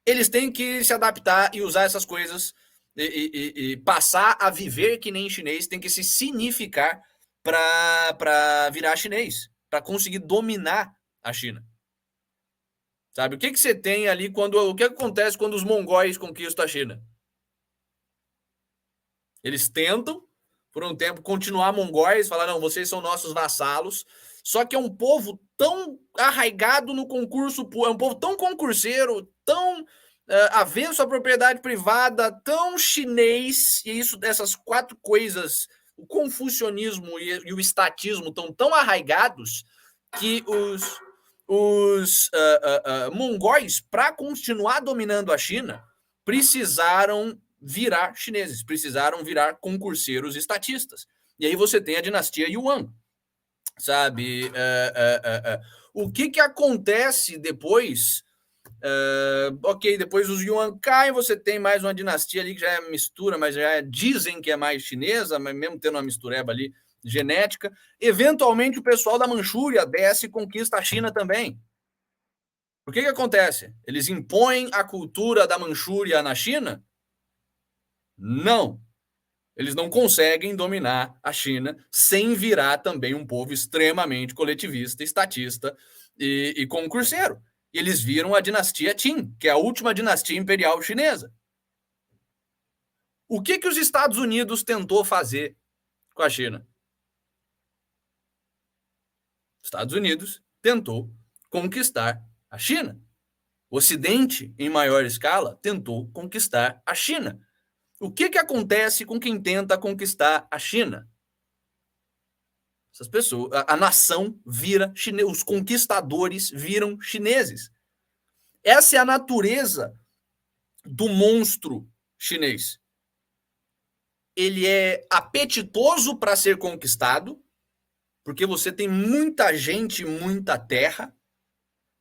eles têm que se adaptar e usar essas coisas e passar a viver que nem chinês, tem que se significar para virar chinês, para conseguir dominar a China. Sabe? O que você tem ali o que acontece quando os mongóis conquistam a China? Eles tentam, por um tempo, continuar mongóis, falar, não, vocês são nossos vassalos, só que é um povo tão arraigado no concurso, é um povo tão concurseiro, tão avesso à propriedade privada, tão chinês, e isso, dessas 4 coisas, o confucionismo e o estatismo estão tão arraigados que os mongóis, para continuar dominando a China, precisaram virar chineses, precisaram virar concurseiros estatistas. E aí você tem a dinastia Yuan, sabe? O que acontece depois? Ok, depois os Yuan caem, você tem mais uma dinastia ali que já é mistura, mas dizem que é mais chinesa, mas mesmo tendo uma mistureba ali genética. Eventualmente o pessoal da Manchúria desce e conquista a China também. O que acontece? Eles impõem a cultura da Manchúria na China? Não. Eles não conseguem dominar a China sem virar também um povo extremamente coletivista, estatista e concurseiro. E eles viram a dinastia Qin, que é a última dinastia imperial chinesa. O que os Estados Unidos tentou fazer com a China? Estados Unidos tentou conquistar a China. O Ocidente, em maior escala, tentou conquistar a China. O que acontece com quem tenta conquistar a China? Essas pessoas, a nação vira chinesa, os conquistadores viram chineses. Essa é a natureza do monstro chinês. Ele é apetitoso para ser conquistado, porque você tem muita gente, muita terra.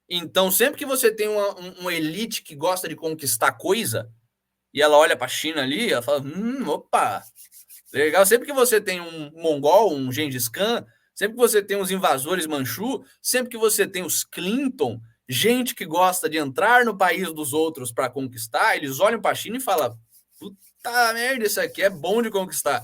Então, sempre que você tem uma elite que gosta de conquistar coisa, e ela olha para a China ali, ela fala, opa, legal. Sempre que você tem um mongol, um Gengis Khan, sempre que você tem os invasores Manchu, sempre que você tem os Clinton, gente que gosta de entrar no país dos outros para conquistar, eles olham para a China e falam, puta merda, isso aqui é bom de conquistar.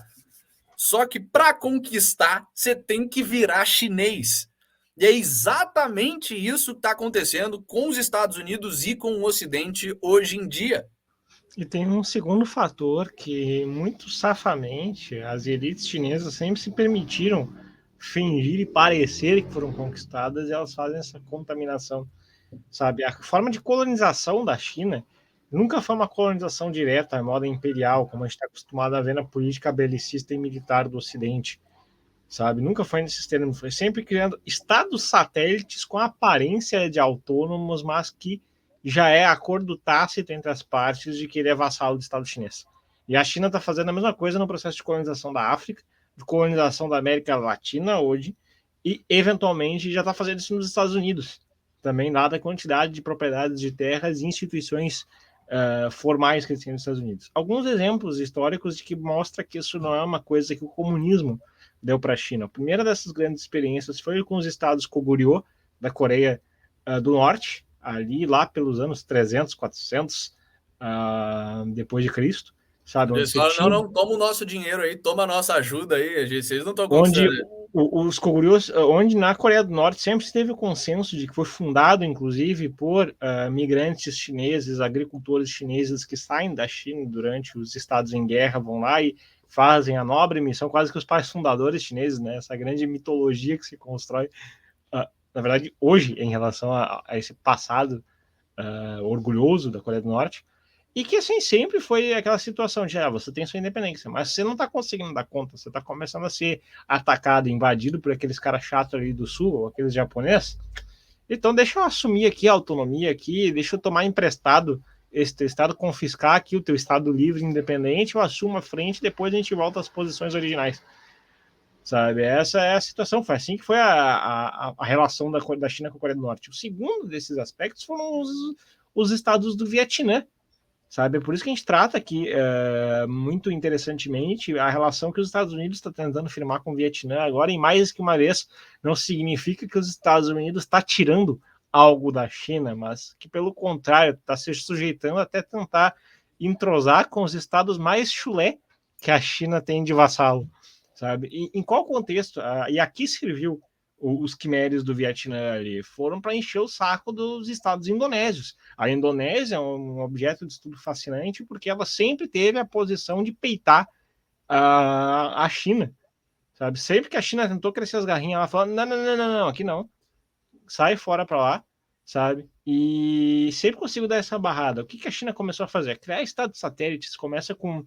Só que para conquistar, você tem que virar chinês. E é exatamente isso que está acontecendo com os Estados Unidos e com o Ocidente hoje em dia. E tem um segundo fator que, muito safamente, as elites chinesas sempre se permitiram fingir e parecer que foram conquistadas, e elas fazem essa contaminação, sabe? A forma de colonização da China nunca foi uma colonização direta, à moda imperial, como a gente está acostumado a ver na política belicista e militar do Ocidente, sabe? Nunca foi nesses termos, foi sempre criando estados satélites com aparência de autônomos, mas que já é acordo tácito entre as partes de que ele é vassalo do Estado chinês. E a China está fazendo a mesma coisa no processo de colonização da África, de colonização da América Latina hoje, e eventualmente já está fazendo isso nos Estados Unidos. Também, dada a quantidade de propriedades de terras e instituições formais que eles têm nos Estados Unidos. Alguns exemplos históricos de que mostra que isso não é uma coisa que o comunismo deu para a China. A primeira dessas grandes experiências foi com os estados Goguryeo, da Coreia do Norte, ali lá pelos anos 300, 400 depois de Cristo, sabe? Eles falam, não, toma o nosso dinheiro aí, toma a nossa ajuda aí, vocês não estão conquistando. Onde os Goguryos, onde na Coreia do Norte sempre teve o consenso de que foi fundado, inclusive, por migrantes chineses, agricultores chineses que saem da China durante os estados em guerra, vão lá e fazem a nobre missão, quase que os pais fundadores chineses, né? Essa grande mitologia que se constrói na verdade, hoje, em relação a esse passado orgulhoso da Coreia do Norte, e que, assim, sempre foi aquela situação de, você tem sua independência, mas você não está conseguindo dar conta, você está começando a ser atacado, invadido por aqueles caras chatos ali do sul, ou aqueles japoneses, então deixa eu assumir aqui a autonomia aqui, deixa eu tomar emprestado esse teu estado, confiscar aqui o teu estado livre, independente, eu assumo a frente, depois a gente volta às posições originais. Sabe, essa é a situação, foi assim que foi a relação da China com a Coreia do Norte. O segundo desses aspectos foram os estados do Vietnã, sabe, é por isso que a gente trata aqui muito interessantemente a relação que os Estados Unidos está tentando firmar com o Vietnã agora, e mais que uma vez, não significa que os Estados Unidos está tirando algo da China, mas que pelo contrário, está se sujeitando até tentar entrosar com os estados mais chulé que a China tem de vassalo. Sabe? E em qual contexto? E aqui serviu os quimérios do Vietnã ali? Foram para encher o saco dos estados indonésios. A Indonésia é um objeto de estudo fascinante porque ela sempre teve a posição de peitar a China. Sabe? Sempre que a China tentou crescer as garrinhas, ela falou: não, aqui não. Sai fora para lá, sabe? E sempre consigo dar essa barrada. O que a China começou a fazer? Criar estados satélites. Começa com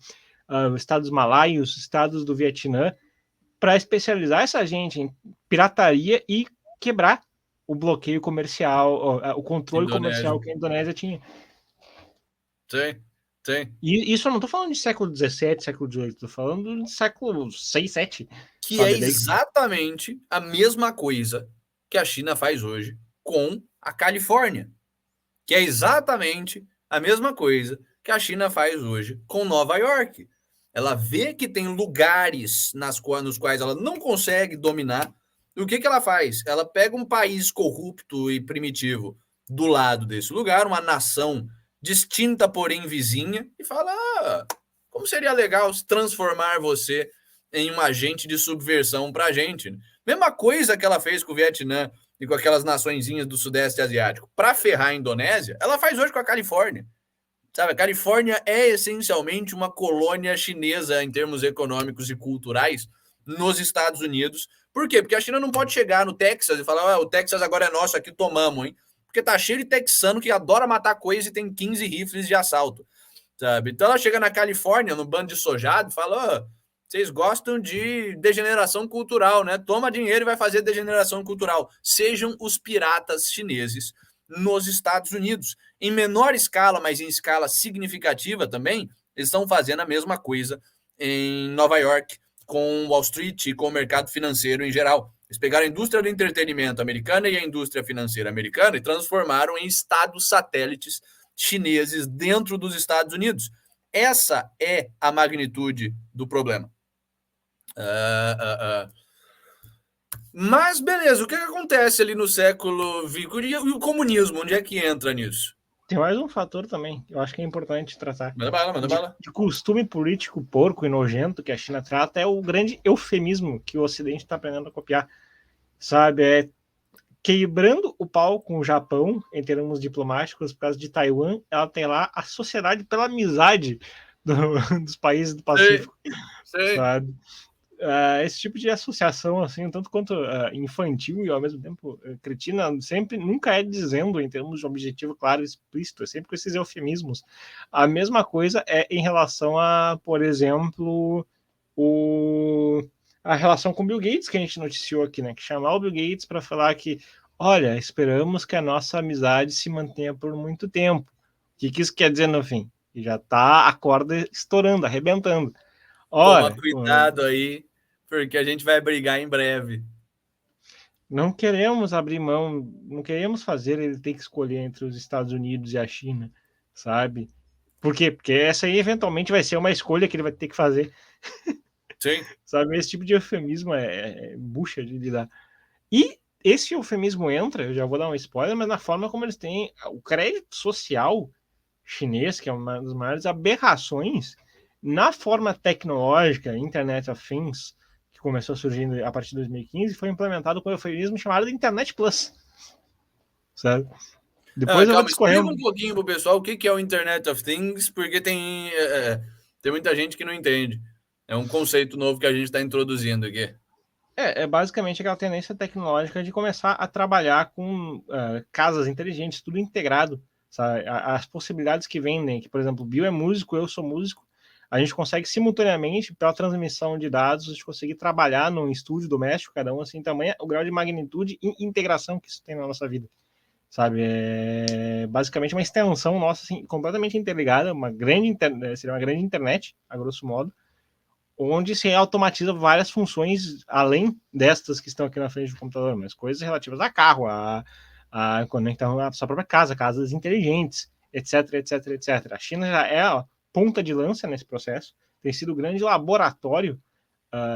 estados malaios, estados do Vietnã, para especializar essa gente em pirataria e quebrar o bloqueio comercial, o controle comercial que a Indonésia tinha. Tem. E isso eu não estou falando de século XVII, século XVIII, estou falando de século VI, VII. Que é exatamente a mesma coisa que a China faz hoje com a Califórnia. Que é exatamente a mesma coisa que a China faz hoje com Nova York. Ela vê que tem lugares nos quais ela não consegue dominar. E o que ela faz? Ela pega um país corrupto e primitivo do lado desse lugar, uma nação distinta, porém vizinha, e fala: como seria legal transformar você em um agente de subversão para a gente? Mesma coisa que ela fez com o Vietnã e com aquelas naçõezinhas do Sudeste Asiático. Para ferrar a Indonésia, ela faz hoje com a Califórnia. Sabe, a Califórnia é essencialmente uma colônia chinesa em termos econômicos e culturais nos Estados Unidos. Por quê? Porque a China não pode chegar no Texas e falar, o Texas agora é nosso, aqui tomamos, hein? Porque tá cheio de texano que adora matar coisa e tem 15 rifles de assalto, sabe? Então ela chega na Califórnia, no bando de sojado, e fala, vocês gostam de degeneração cultural, né? Toma dinheiro e vai fazer degeneração cultural. Sejam os piratas chineses nos Estados Unidos. Em menor escala, mas em escala significativa também, eles estão fazendo a mesma coisa em Nova York, com Wall Street e com o mercado financeiro em geral. Eles pegaram a indústria do entretenimento americana e a indústria financeira americana e transformaram em estados satélites chineses dentro dos Estados Unidos. Essa é a magnitude do problema. Mas, beleza, o que acontece ali no século XX? E o comunismo, onde é que entra nisso? Tem mais um fator também, eu acho que é importante tratar. Manda bala. De costume político porco e nojento que a China trata é o grande eufemismo que o Ocidente está aprendendo a copiar. Sabe, é quebrando o pau com o Japão em termos diplomáticos por causa de Taiwan, ela tem lá a Sociedade pela Amizade dos países do Pacífico. Sei. Sabe? Esse tipo de associação, assim, tanto quanto infantil e ao mesmo tempo cretina, sempre nunca é dizendo em termos de objetivo claro e explícito, é sempre com esses eufemismos. A mesma coisa é em relação a, por exemplo, a relação com o Bill Gates que a gente noticiou aqui, né? Que chamar o Bill Gates para falar que, olha, esperamos que a nossa amizade se mantenha por muito tempo. O que isso quer dizer no fim? Que já tá a corda estourando, arrebentando. Toma cuidado aí, porque a gente vai brigar em breve. Não queremos abrir mão, não queremos fazer ele ter que escolher entre os Estados Unidos e a China, sabe? Por quê? Porque essa aí eventualmente vai ser uma escolha que ele vai ter que fazer. Sim. Sabe? Esse tipo de eufemismo é bucha de lidar. E esse eufemismo entra, eu já vou dar um spoiler, mas na forma como eles têm o crédito social chinês, que é uma das maiores aberrações, na forma tecnológica, Internet of Things, que começou surgindo a partir de 2015, foi implementado com o eufemismo chamado de Internet Plus. Sabe? Depois eu vou discorrer. Explica um pouquinho pro pessoal o que é o Internet of Things, porque tem muita gente que não entende. É um conceito novo que a gente está introduzindo aqui. É basicamente aquela tendência tecnológica de começar a trabalhar com casas inteligentes, tudo integrado. Sabe? As possibilidades que vêm, né? Que, por exemplo, o Bill é músico, eu sou músico, a gente consegue simultaneamente, pela transmissão de dados, a gente conseguir trabalhar num estúdio doméstico, cada um assim, tamanho, o grau de magnitude e integração que isso tem na nossa vida. Sabe? É basicamente uma extensão nossa, assim, completamente interligada, seria uma grande internet, a grosso modo, onde se automatiza várias funções, além destas que estão aqui na frente do computador, mas coisas relativas a carro, a conectar a sua própria casa, casas inteligentes, etc, etc, etc. A China já é a ponta de lança nesse processo, tem sido um grande laboratório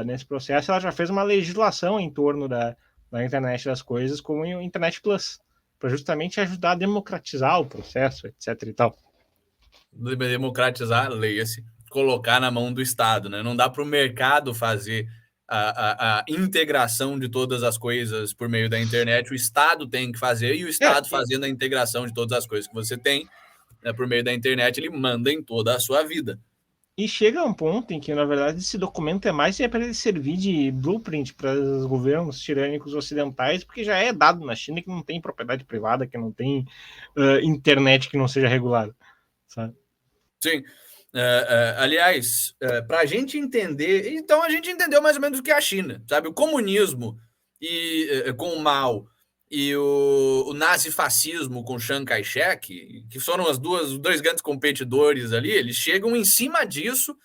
nesse processo, ela já fez uma legislação em torno da internet das coisas, como o Internet Plus, para justamente ajudar a democratizar o processo, etc e tal. Democratizar, leia-se, colocar na mão do Estado, né? Não dá para o mercado fazer a integração de todas as coisas por meio da internet, o Estado tem que fazer, e o Estado fazendo a integração de todas as coisas que você tem, né, por meio da internet, ele manda em toda a sua vida. E chega a um ponto em que, na verdade, esse documento é mais para ele servir de blueprint para os governos tirânicos ocidentais, porque já é dado na China que não tem propriedade privada, que não tem internet que não seja regulada, sabe? Sim. Aliás, para a gente entender, então a gente entendeu mais ou menos o que é a China, sabe? O comunismo com o Mao e o nazifascismo com Chiang Kai-shek, que foram os dois grandes competidores ali, eles chegam em cima disso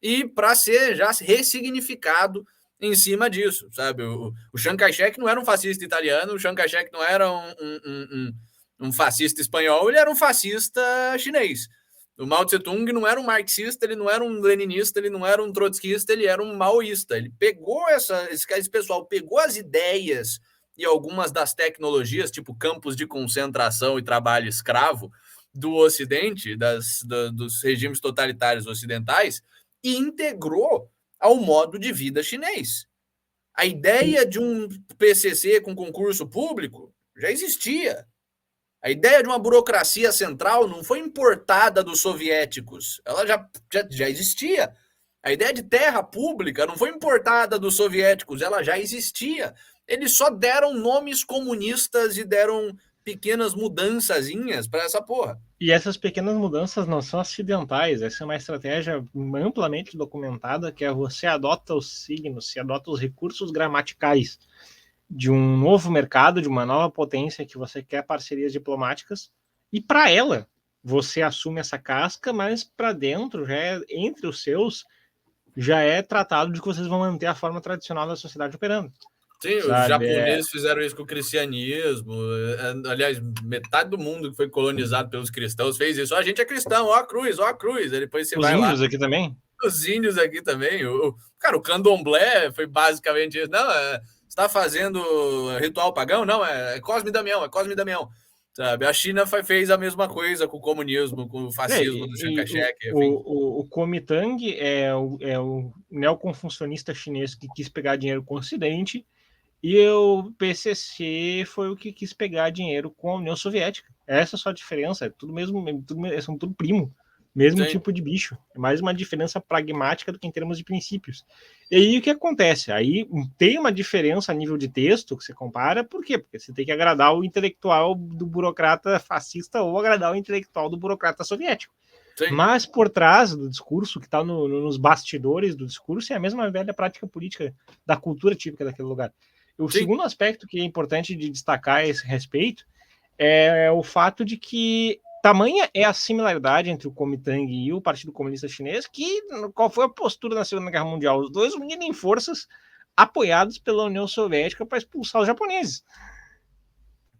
e para ser já ressignificado em cima disso, sabe? O Chiang Kai-shek não era um fascista italiano, o Chiang Kai-shek não era um fascista espanhol, ele era um fascista chinês. O Mao Tse-tung não era um marxista, ele não era um leninista, ele não era um trotskista, ele era um maoísta. Ele pegou esse pessoal pegou as ideias e algumas das tecnologias, tipo campos de concentração e trabalho escravo do Ocidente, dos regimes totalitários ocidentais, e integrou ao modo de vida chinês. A ideia de um PCC com concurso público já existia. A ideia de uma burocracia central não foi importada dos soviéticos, ela já existia. A ideia de terra pública não foi importada dos soviéticos, ela já existia. Eles só deram nomes comunistas e deram pequenas mudançazinhas para essa porra. E essas pequenas mudanças não são acidentais, essa é uma estratégia amplamente documentada, que é você adota os signos, se adota os recursos gramaticais de um novo mercado, de uma nova potência que você quer parcerias diplomáticas, e para ela você assume essa casca, mas para dentro, já é, entre os seus, já é tratado de que vocês vão manter a forma tradicional da sociedade operando. Sim, os japoneses fizeram isso com o cristianismo. Aliás, metade do mundo que foi colonizado pelos cristãos fez isso. A gente é cristão, ó a cruz, ó a cruz. Aí depois você os vai índios lá. Aqui também? Os índios aqui também. Cara, o candomblé foi basicamente isso. Não, você está fazendo ritual pagão? Não, é Cosme e Damião, é Cosme e Damião. Sabe? A China fez a mesma coisa com o comunismo, com o fascismo do Chiang Kai-shek. O Kuomintang é o neoconfucionista chinês que quis pegar dinheiro com o Ocidente, e o PCC foi o que quis pegar dinheiro com a União Soviética. Essa é só a diferença, é tudo mesmo, são tudo primo, mesmo tipo de bicho. É mais uma diferença pragmática do que em termos de princípios. E aí o que acontece? Aí tem uma diferença a nível de texto que você compara, por quê? Porque você tem que agradar o intelectual do burocrata fascista ou agradar o intelectual do burocrata soviético. Sim. Mas por trás do discurso, que está nos bastidores do discurso, é a mesma velha prática política da cultura típica daquele lugar. O segundo aspecto que é importante de destacar a esse respeito é o fato de que tamanha é a similaridade entre o Kuomintang e o Partido Comunista Chinês, que qual foi a postura na Segunda Guerra Mundial? Os dois uniram forças apoiados pela União Soviética para expulsar os japoneses.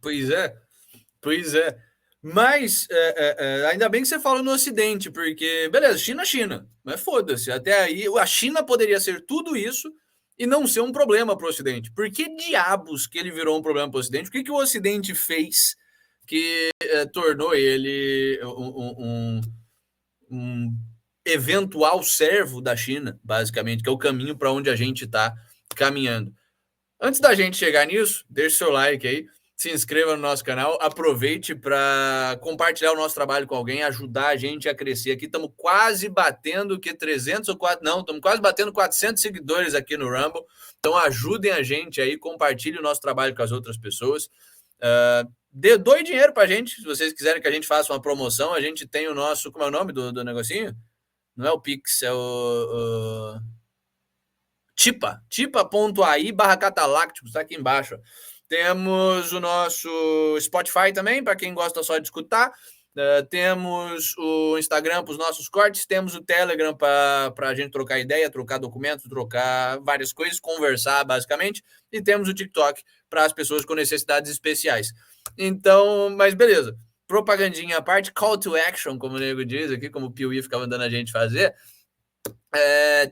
Pois é. Mas ainda bem que você fala no Ocidente, porque, beleza, China, mas foda-se. Até aí, a China poderia ser tudo isso e não ser um problema para o Ocidente. Por que diabos que ele virou um problema para o Ocidente? O que o Ocidente fez que tornou ele um eventual servo da China, basicamente, que é o caminho para onde a gente está caminhando? Antes da gente chegar nisso, deixe seu like aí, se inscreva no nosso canal, aproveite para compartilhar o nosso trabalho com alguém, ajudar a gente a crescer aqui. Estamos quase batendo 300 ou 4, não, estamos quase batendo 400 seguidores aqui no Rumble. Então ajudem a gente aí, compartilhe o nosso trabalho com as outras pessoas. Doe dinheiro para a gente, se vocês quiserem que a gente faça uma promoção. A gente tem o nosso, como é o nome do negocinho? Não é o Pix, é o tipa.ai/catalácticos, está aqui embaixo. Temos o nosso Spotify também, para quem gosta só de escutar. Temos o Instagram para os nossos cortes. Temos o Telegram para a gente trocar ideia, trocar documentos, trocar várias coisas, conversar basicamente. E temos o TikTok para as pessoas com necessidades especiais. Então, mas beleza. Propagandinha à parte, call to action, como o nego diz aqui, como o Piuí ficava mandando a gente fazer.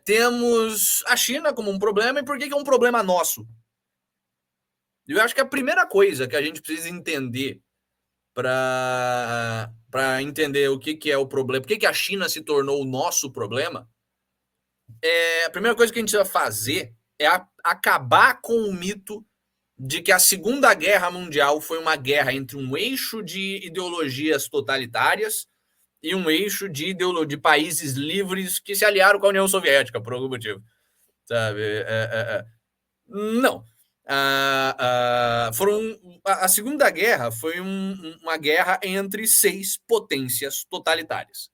Temos a China como um problema. E por que é um problema nosso? Eu acho que a primeira coisa que a gente precisa entender para entender o que é o problema, por que a China se tornou o nosso problema, a primeira coisa que a gente precisa fazer é acabar com o mito de que a Segunda Guerra Mundial foi uma guerra entre um eixo de ideologias totalitárias e um eixo de países livres que se aliaram com a União Soviética, por algum motivo. Sabe? Não. A Segunda Guerra foi uma guerra entre 6 potências totalitárias.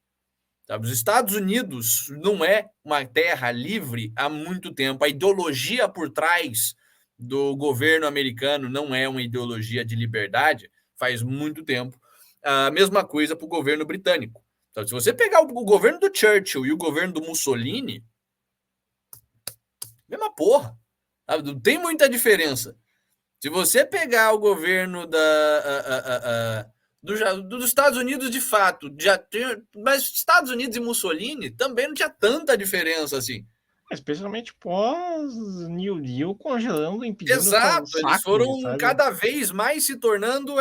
Sabe? Os Estados Unidos não é uma terra livre há muito tempo. A ideologia por trás do governo americano não é uma ideologia de liberdade faz muito tempo. A mesma coisa para o governo britânico. Então, se você pegar o governo do Churchill e o governo do Mussolini, mesma porra. Não tem muita diferença. Se você pegar o governo dos Estados Unidos, de fato, mas Estados Unidos e Mussolini também não tinha tanta diferença assim. Especialmente pós-New Deal, congelando, impedindo... Exato, eles foram cada vez mais se tornando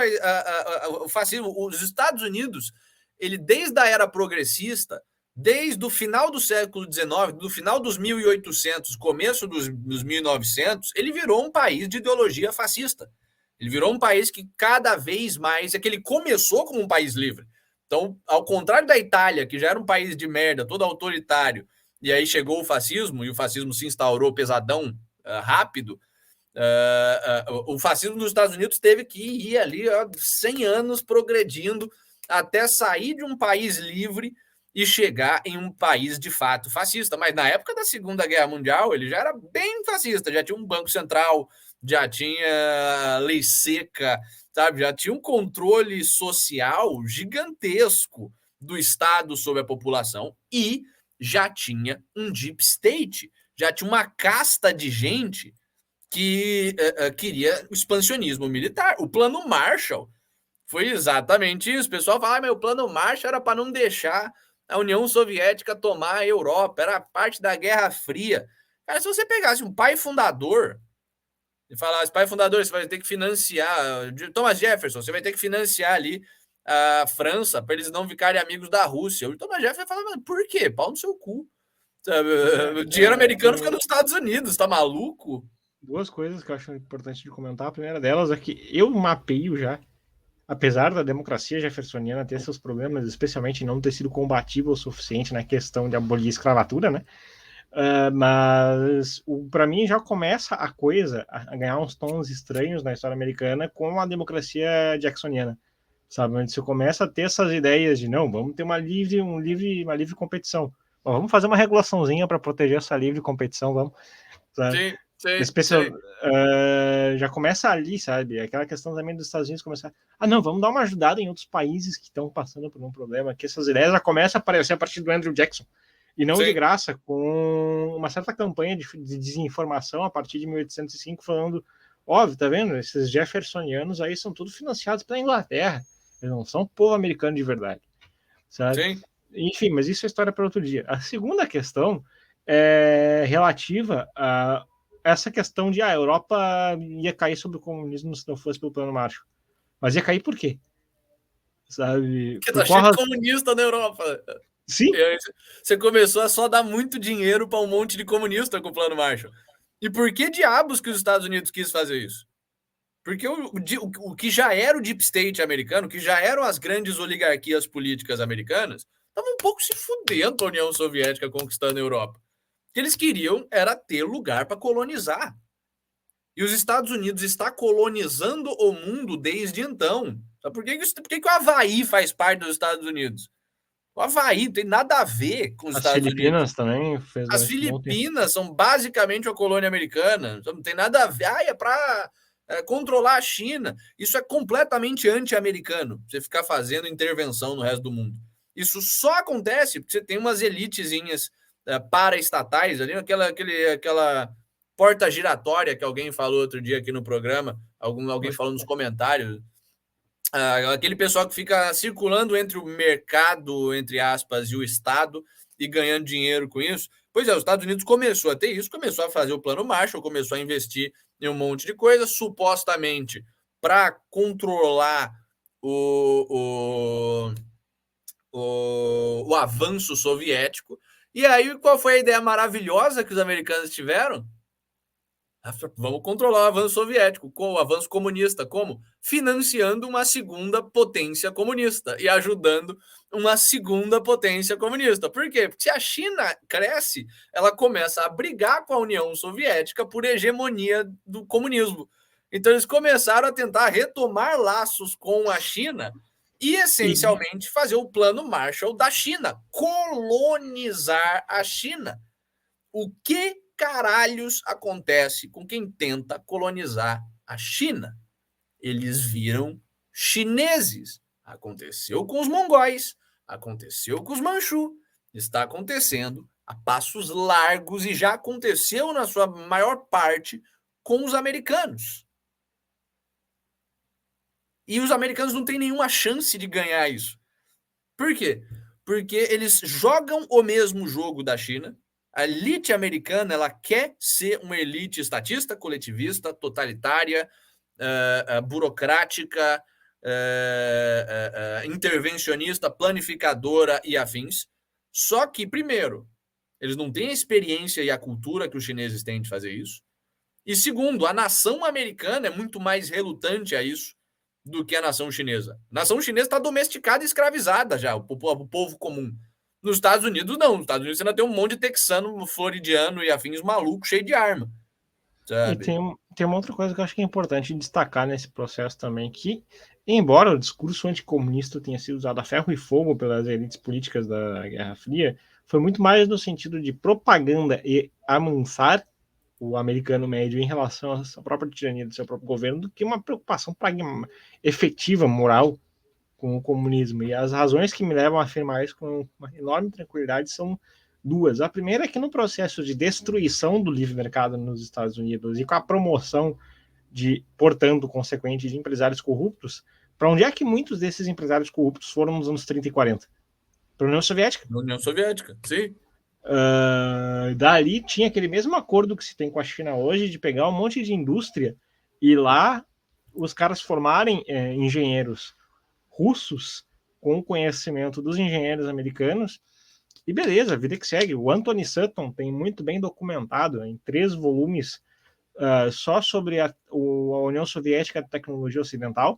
o fascismo. Os Estados Unidos, ele desde a era progressista, desde o final do século XIX, do final dos 1800, começo dos 1900, ele virou um país de ideologia fascista. Ele virou um país que cada vez mais... É que ele começou como um país livre. Então, ao contrário da Itália, que já era um país de merda, todo autoritário, e aí chegou o fascismo, e o fascismo se instaurou pesadão, rápido, o fascismo nos Estados Unidos teve que ir ali 100 anos progredindo até sair de um país livre e chegar em um país de fato fascista. Mas na época da Segunda Guerra Mundial, ele já era bem fascista, já tinha um banco central, já tinha lei seca, sabe? Já tinha um controle social gigantesco do Estado sobre a população e já tinha um deep state, já tinha uma casta de gente que queria o expansionismo militar. O plano Marshall foi exatamente isso. O pessoal fala, mas o plano Marshall era para não deixar a União Soviética tomar a Europa, era parte da Guerra Fria. Cara, se você pegasse um pai fundador e falasse, pai fundador, você vai ter que financiar, Thomas Jefferson, você vai ter que financiar ali a França para eles não ficarem amigos da Rússia. O Thomas Jefferson fala, mas por quê? Pau no seu cu. Sabe? O dinheiro americano fica nos Estados Unidos, tá maluco? Duas coisas que eu acho importante de comentar. A primeira delas é que eu mapeio já, apesar da democracia jeffersoniana ter seus problemas, especialmente não ter sido combatível o suficiente na questão de abolir a escravatura, né? Mas para mim já começa a coisa a ganhar uns tons estranhos na história americana com a democracia jacksoniana, sabe? Onde você começa a ter essas ideias de não, vamos ter uma livre competição. Bom, vamos fazer uma regulaçãozinha para proteger essa livre competição, vamos. Sabe? Sim, sim, Especial, sim. já começa ali, sabe? Aquela questão também dos Estados Unidos começar. Não, vamos dar uma ajudada em outros países que estão passando por um problema. Que essas ideias já começam a aparecer a partir do Andrew Jackson. E não de graça, com uma certa campanha de desinformação a partir de 1805, falando: óbvio, tá vendo? Esses jeffersonianos aí são todos financiados pela Inglaterra. Eles não são povo americano de verdade. Sabe? Sim. Enfim, mas isso é história para outro dia. A segunda questão é relativa a essa questão de a Europa ia cair sobre o comunismo se não fosse pelo Plano Marshall. Mas ia cair por quê? Sabe? Porque tá cheio de comunista na Europa. Sim. Você começou a só dar muito dinheiro para um monte de comunista com o Plano Marshall. E por que diabos que os Estados Unidos quis fazer isso? Porque o que já era o deep state americano, que já eram as grandes oligarquias políticas americanas, estavam um pouco se fudendo com a União Soviética conquistando a Europa. O que eles queriam era ter lugar para colonizar. E os Estados Unidos está colonizando o mundo desde então. Por que o Havaí faz parte dos Estados Unidos? O Havaí não tem nada a ver com os Estados Unidos. As Filipinas também fez. As Filipinas são basicamente uma colônia americana. Não tem nada a ver. É para controlar a China. Isso é completamente anti-americano. Você ficar fazendo intervenção no resto do mundo. Isso só acontece porque você tem umas elitezinhas paraestatais ali, aquela porta giratória que alguém falou outro dia aqui no programa, alguém falou nos comentários, aquele pessoal que fica circulando entre o mercado, entre aspas, e o Estado e ganhando dinheiro com isso. Pois é, os Estados Unidos começou a ter isso, começou a fazer o plano Marshall, começou a investir em um monte de coisa, supostamente para controlar o avanço soviético. E aí, qual foi a ideia maravilhosa que os americanos tiveram? Vamos controlar o avanço soviético, com o avanço comunista. Como? Financiando uma segunda potência comunista e ajudando uma segunda potência comunista. Por quê? Porque se a China cresce, ela começa a brigar com a União Soviética por hegemonia do comunismo. Então eles começaram a tentar retomar laços com a China e, essencialmente, fazer o plano Marshall da China, colonizar a China. O que caralhos acontece com quem tenta colonizar a China? Eles viram chineses. Aconteceu com os mongóis, aconteceu com os manchus, está acontecendo a passos largos e já aconteceu na sua maior parte com os americanos. E os americanos não têm nenhuma chance de ganhar isso. Por quê? Porque eles jogam o mesmo jogo da China. A elite americana, ela quer ser uma elite estatista, coletivista, totalitária, burocrática, intervencionista, planificadora e afins. Só que, primeiro, eles não têm a experiência e a cultura que os chineses têm de fazer isso. E segundo, a nação americana é muito mais relutante a isso do que a nação chinesa. A nação chinesa está domesticada e escravizada já, o povo comum. Nos Estados Unidos, não. Nos Estados Unidos você ainda tem um monte de texano, floridiano e afins malucos, cheio de arma. E Sabe? tem uma outra coisa que eu acho que é importante destacar nesse processo também, que, embora o discurso anticomunista tenha sido usado a ferro e fogo pelas elites políticas da Guerra Fria, foi muito mais no sentido de propaganda e amansar o americano médio em relação à sua própria tirania do seu próprio governo do que uma preocupação efetiva, moral, com o comunismo. E as razões que me levam a afirmar isso com uma enorme tranquilidade são duas. A primeira é que no processo de destruição do livre mercado nos Estados Unidos e com a promoção de, portanto, consequente de empresários corruptos, para onde é que muitos desses empresários corruptos foram nos anos 30 e 40? Para a União Soviética. Na União Soviética, sim. Dali tinha aquele mesmo acordo que se tem com a China hoje de pegar um monte de indústria e lá os caras formarem engenheiros russos com o conhecimento dos engenheiros americanos e beleza, a vida que segue. O Anthony Sutton tem muito bem documentado em 3 volumes só sobre a União Soviética e tecnologia ocidental,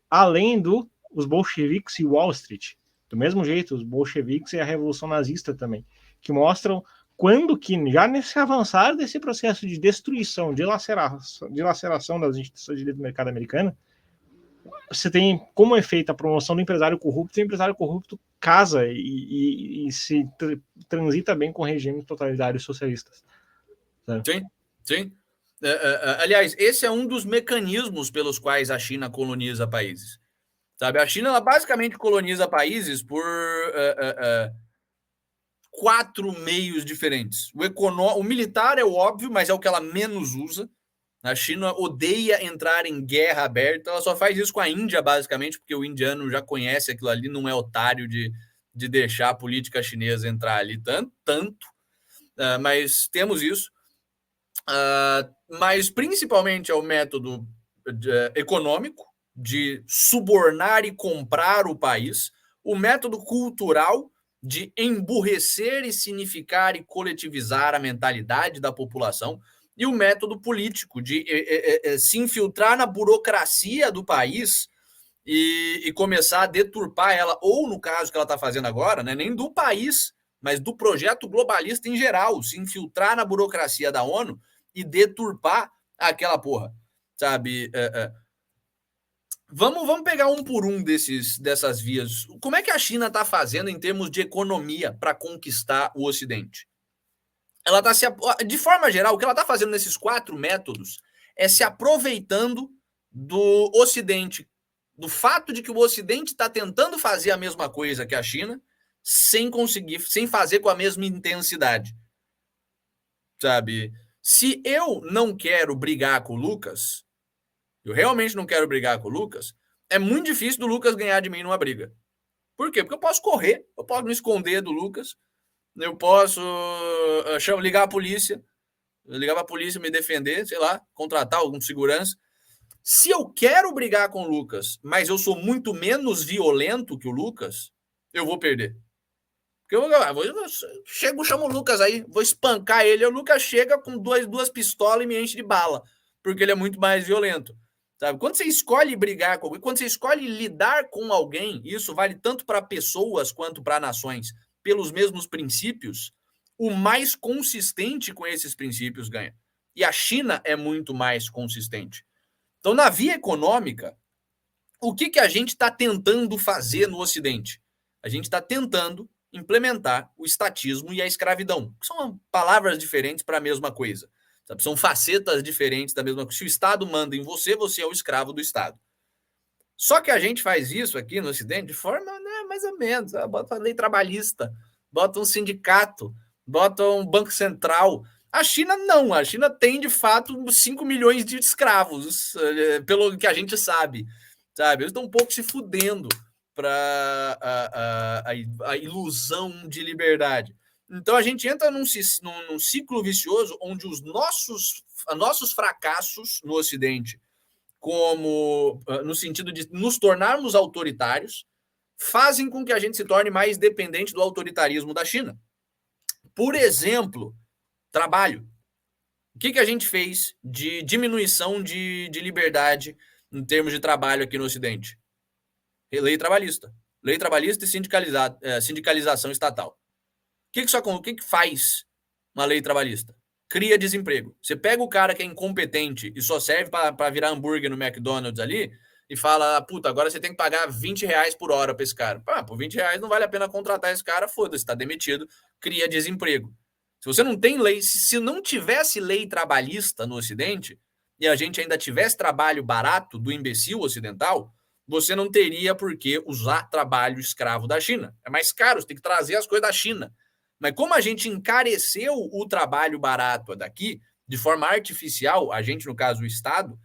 além os bolcheviques e Wall Street. Do mesmo jeito, os bolcheviques e a Revolução Nazista também, que mostram quando que, já nesse avançar desse processo de destruição, de laceração das instituições de livre mercado americana, você tem como efeito a promoção do empresário corrupto, e o empresário corrupto casa e se transita bem com regimes totalitários socialistas. Sabe? Sim, sim. Aliás, esse é um dos mecanismos pelos quais a China coloniza países. Sabe? A China ela basicamente coloniza países por 4 meios diferentes. O militar é o óbvio, mas é o que ela menos usa. A China odeia entrar em guerra aberta, ela só faz isso com a Índia, basicamente, porque o indiano já conhece aquilo ali, não é otário de deixar a política chinesa entrar ali tanto. Mas temos isso. Mas principalmente é o método econômico, de subornar e comprar o país, o método cultural, de emburrecer e significar e coletivizar a mentalidade da população, e o método político de se infiltrar na burocracia do país e começar a deturpar ela, ou no caso que ela está fazendo agora, né, nem do país, mas do projeto globalista em geral, se infiltrar na burocracia da ONU e deturpar aquela porra, sabe? Vamos pegar um por um dessas vias. Como é que a China está fazendo em termos de economia para conquistar o Ocidente? Ela está de forma geral, o que ela está fazendo nesses 4 métodos é se aproveitando do Ocidente, do fato de que o Ocidente está tentando fazer a mesma coisa que a China, sem conseguir, sem fazer com a mesma intensidade, sabe? Se eu não quero brigar com o Lucas, eu realmente não quero brigar com o Lucas, é muito difícil do Lucas ganhar de mim numa briga. Por quê? Porque eu posso correr, eu posso me esconder do Lucas, eu posso ligar a polícia, ligar para a polícia me defender, sei lá, contratar algum segurança. Se eu quero brigar com o Lucas, mas eu sou muito menos violento que o Lucas, eu vou perder. Porque eu chamo o Lucas aí, vou espancar ele, o Lucas chega com duas pistolas e me enche de bala, porque ele é muito mais violento. Sabe? Quando você escolhe brigar com alguém, quando você escolhe lidar com alguém, isso vale tanto para pessoas quanto para nações, pelos mesmos princípios, o mais consistente com esses princípios ganha. E a China é muito mais consistente. Então, na via econômica, o que a gente está tentando fazer no Ocidente? A gente está tentando implementar o estatismo e a escravidão, que são palavras diferentes para a mesma coisa. Sabe? São facetas diferentes da mesma coisa. Se o Estado manda em você, você é o escravo do Estado. Só que a gente faz isso aqui no Ocidente de forma, né, mais ou menos. Bota a lei trabalhista, bota um sindicato, bota um banco central. A China não. A China tem, de fato, 5 milhões de escravos, pelo que a gente sabe. Eles estão um pouco se fudendo para a ilusão de liberdade. Então a gente entra num ciclo vicioso onde os nossos fracassos no Ocidente, como no sentido de nos tornarmos autoritários, fazem com que a gente se torne mais dependente do autoritarismo da China. Por exemplo, trabalho. O que a gente fez de diminuição de liberdade em termos de trabalho aqui no Ocidente? Lei trabalhista. Lei trabalhista e sindicalização estatal. O que faz uma lei trabalhista? Cria desemprego. Você pega o cara que é incompetente e só serve para virar hambúrguer no McDonald's ali e fala, puta, agora você tem que pagar R$20 por hora para esse cara. Por R$20 não vale a pena contratar esse cara, foda-se, tá demitido, cria desemprego. Se você não tem lei, se não tivesse lei trabalhista no Ocidente e a gente ainda tivesse trabalho barato do imbecil ocidental, você não teria por que usar trabalho escravo da China. É mais caro, você tem que trazer as coisas da China. Mas como a gente encareceu o trabalho barato daqui, de forma artificial, a gente, no caso, o Estado,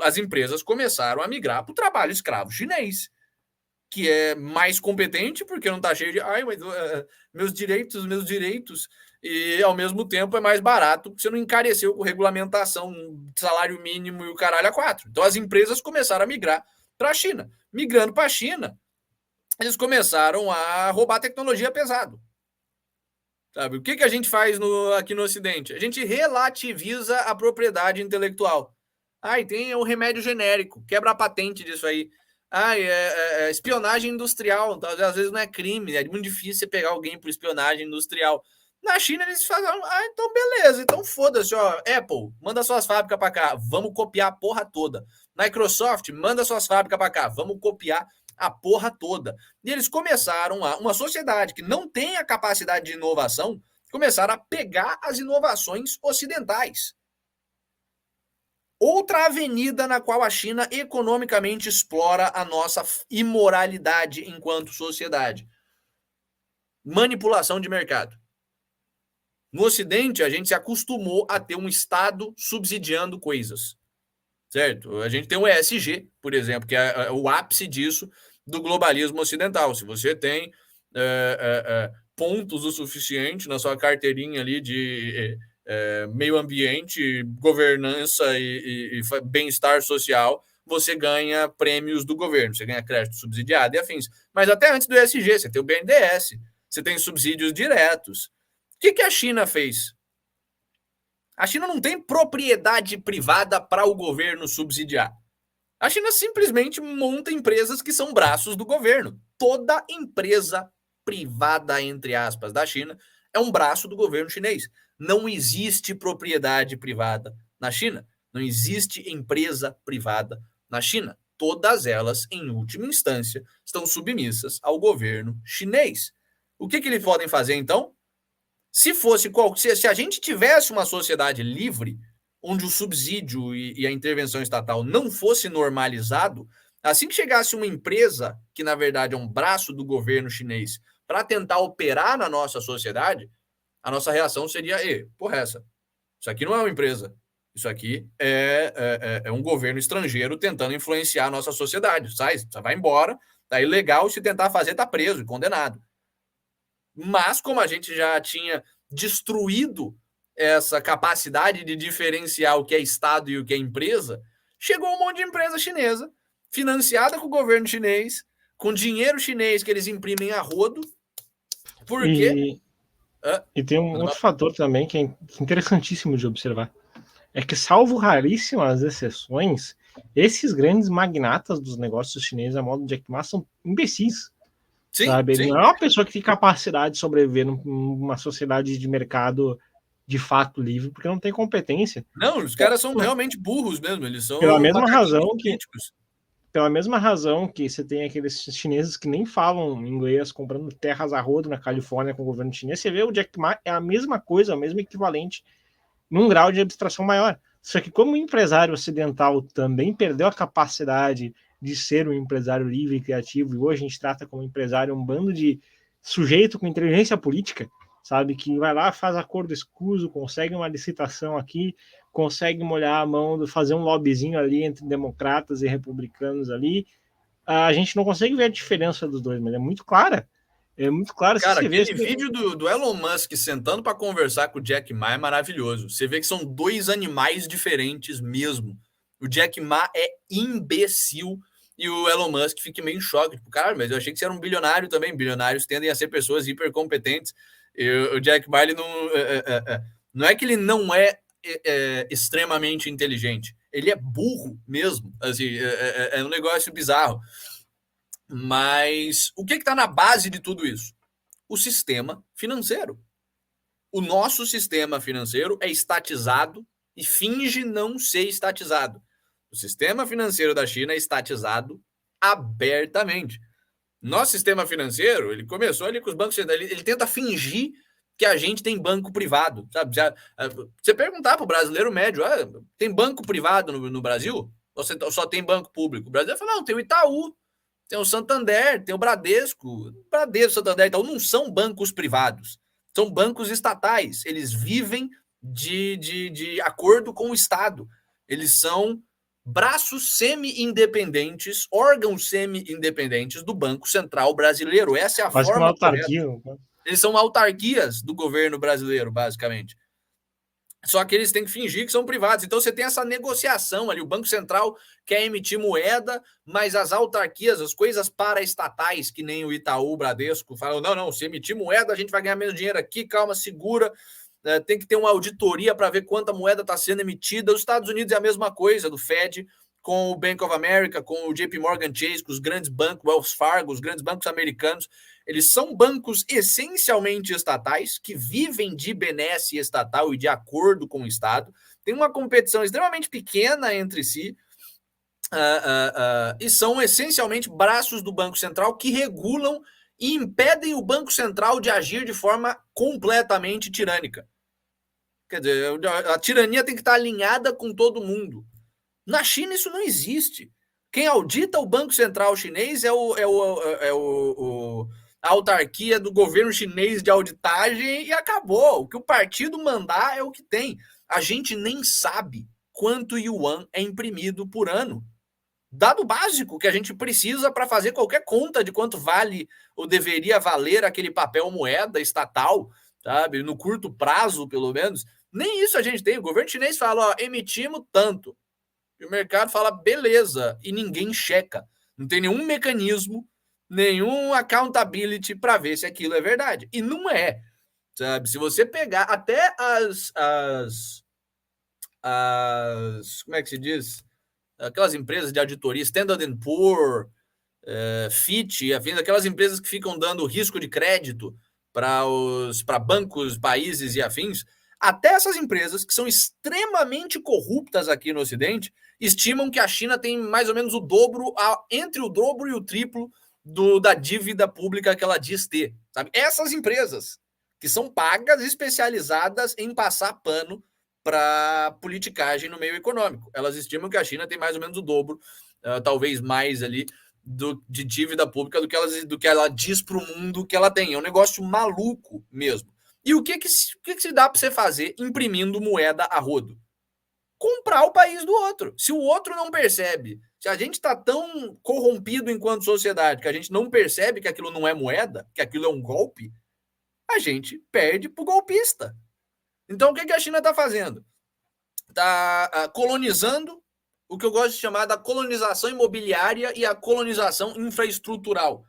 as empresas começaram a migrar para o trabalho escravo chinês, que é mais competente, porque não está cheio de meus direitos, e ao mesmo tempo é mais barato, porque você não encareceu com regulamentação, salário mínimo e o caralho a quatro. Então as empresas começaram a migrar para a China. Migrando para a China, eles começaram a roubar tecnologia pesado. Sabe? O que a gente faz aqui no Ocidente? A gente relativiza a propriedade intelectual. E tem o remédio genérico, quebra a patente disso aí. Espionagem industrial, então, às vezes não é crime, é muito difícil você pegar alguém por espionagem industrial. Na China eles falaram, então beleza, então foda-se, ó, Apple, manda suas fábricas para cá, vamos copiar a porra toda. Microsoft, manda suas fábricas para cá, vamos copiar a porra toda. E eles começaram uma sociedade que não tem a capacidade de inovação, começaram a pegar as inovações ocidentais. Outra avenida na qual a China economicamente explora a nossa imoralidade enquanto sociedade. Manipulação de mercado. No Ocidente, a gente se acostumou a ter um Estado subsidiando coisas, certo? A gente tem o ESG, por exemplo, que é o ápice disso do globalismo ocidental. Se você tem pontos o suficiente na sua carteirinha ali de meio ambiente, governança e bem-estar social, você ganha prêmios do governo, você ganha crédito subsidiado e afins. Mas até antes do ESG, você tem o BNDES, você tem subsídios diretos. O que a China fez? A China não tem propriedade privada para o governo subsidiar. A China simplesmente monta empresas que são braços do governo. Toda empresa privada, entre aspas, da China é um braço do governo chinês. Não existe propriedade privada na China. Não existe empresa privada na China. Todas elas, em última instância, estão submissas ao governo chinês. O que eles podem fazer, então? Se a gente tivesse uma sociedade livre, onde o subsídio e a intervenção estatal não fosse normalizado, assim que chegasse uma empresa, que na verdade é um braço do governo chinês, para tentar operar na nossa sociedade, a nossa reação seria, isso aqui não é uma empresa, isso aqui é um governo estrangeiro tentando influenciar a nossa sociedade. Você vai embora, tá ilegal, se tentar fazer, tá preso e condenado. Mas como a gente já tinha destruído essa capacidade de diferenciar o que é Estado e o que é empresa, chegou um monte de empresa chinesa, financiada com o governo chinês, com dinheiro chinês que eles imprimem a rodo. Por quê? E tem um outro fator também que é interessantíssimo de observar. É que, salvo raríssimas exceções, esses grandes magnatas dos negócios chineses, a modo Jack Ma, são imbecis. Sim, sabe? Ele sim. não é uma pessoa que tem capacidade de sobreviver numa sociedade de mercado de fato livre, porque não tem competência. Não, os caras são realmente burros mesmo. Eles são pela mesma razão políticos. Pela mesma razão que você tem aqueles chineses que nem falam inglês, comprando terras a rodo na Califórnia com o governo chinês, você vê o Jack Ma é a mesma coisa, o mesmo equivalente, num grau de abstração maior. Só que como o empresário ocidental também perdeu a capacidade de ser um empresário livre e criativo, e hoje a gente trata como empresário um bando de sujeito com inteligência política, sabe, que vai lá, faz acordo escuso, consegue uma licitação aqui, consegue molhar a mão, fazer um lobbyzinho ali entre democratas e republicanos ali. A gente não consegue ver a diferença dos dois, mas é muito clara. É muito claro. Cara, aquele vídeo do Elon Musk sentando para conversar com o Jack Ma é maravilhoso. Você vê que são dois animais diferentes mesmo. O Jack Ma é imbecil e o Elon Musk fica meio em choque. Tipo, cara, mas eu achei que você era um bilionário também. Bilionários tendem a ser pessoas hipercompetentes. E o Jack Ma, ele não é que ele não é extremamente inteligente. Ele é burro mesmo. Assim, é um negócio bizarro. Mas o que está na base de tudo isso? O sistema financeiro. O nosso sistema financeiro é estatizado e finge não ser estatizado. O sistema financeiro da China é estatizado abertamente. Nosso sistema financeiro, ele começou ali com os bancos, ele tenta fingir que a gente tem banco privado, sabe? Você perguntar para o brasileiro médio, tem banco privado no Brasil? Ou você só tem banco público? O brasileiro fala, não, tem o Itaú, tem o Santander, tem o Bradesco. Bradesco, Santander e Itaú não são bancos privados, são bancos estatais. Eles vivem de acordo com o Estado. Eles são braços semi-independentes, órgãos semi-independentes do Banco Central brasileiro. Essa é a Quase forma uma autarquia. Eles são autarquias do governo brasileiro, basicamente. Só que eles têm que fingir que são privados. Então você tem essa negociação ali. O Banco Central quer emitir moeda, mas as autarquias, as coisas paraestatais, que nem o Itaú, o Bradesco, falam: não, se emitir moeda, a gente vai ganhar menos dinheiro aqui, calma, segura. Tem que ter uma auditoria para ver quanta moeda está sendo emitida. Os Estados Unidos é a mesma coisa, do Fed, com o Bank of America, com o JP Morgan Chase, com os grandes bancos, Wells Fargo, os grandes bancos americanos. Eles são bancos essencialmente estatais, que vivem de benesse estatal e de acordo com o Estado. Tem uma competição extremamente pequena entre si, e são essencialmente braços do Banco Central que regulam e impedem o Banco Central de agir de forma completamente tirânica. Quer dizer, a tirania tem que estar alinhada com todo mundo. Na China isso não existe. Quem audita o Banco Central chinês é a autarquia do governo chinês de auditagem e acabou. O que o partido mandar é o que tem. A gente nem sabe quanto yuan é imprimido por ano. Dado básico que a gente precisa para fazer qualquer conta de quanto vale ou deveria valer aquele papel moeda estatal, sabe? No curto prazo, pelo menos. Nem isso a gente tem. O governo chinês fala, emitimos tanto. E o mercado fala, beleza, e ninguém checa. Não tem nenhum mecanismo, nenhum accountability para ver se aquilo é verdade. E não é, sabe? Se você pegar até como é que se diz? Aquelas empresas de auditoria, Standard & Poor's, Fitch, afins, aquelas empresas que ficam dando risco de crédito para bancos, países e afins, até essas empresas, que são extremamente corruptas aqui no Ocidente, estimam que a China tem mais ou menos o dobro, entre o dobro e o triplo da dívida pública que ela diz ter. Sabe? Essas empresas, que são pagas, especializadas em passar pano para politicagem no meio econômico. Elas estimam que a China tem mais ou menos o dobro, talvez mais ali, de dívida pública do que ela diz para o mundo que ela tem. É um negócio maluco mesmo. E o que se dá para você fazer imprimindo moeda a rodo? Comprar o país do outro. Se o outro não percebe, se a gente está tão corrompido enquanto sociedade que a gente não percebe que aquilo não é moeda, que aquilo é um golpe, a gente perde para o golpista. Então, o que a China está fazendo? Está colonizando o que eu gosto de chamar da colonização imobiliária e a colonização infraestrutural.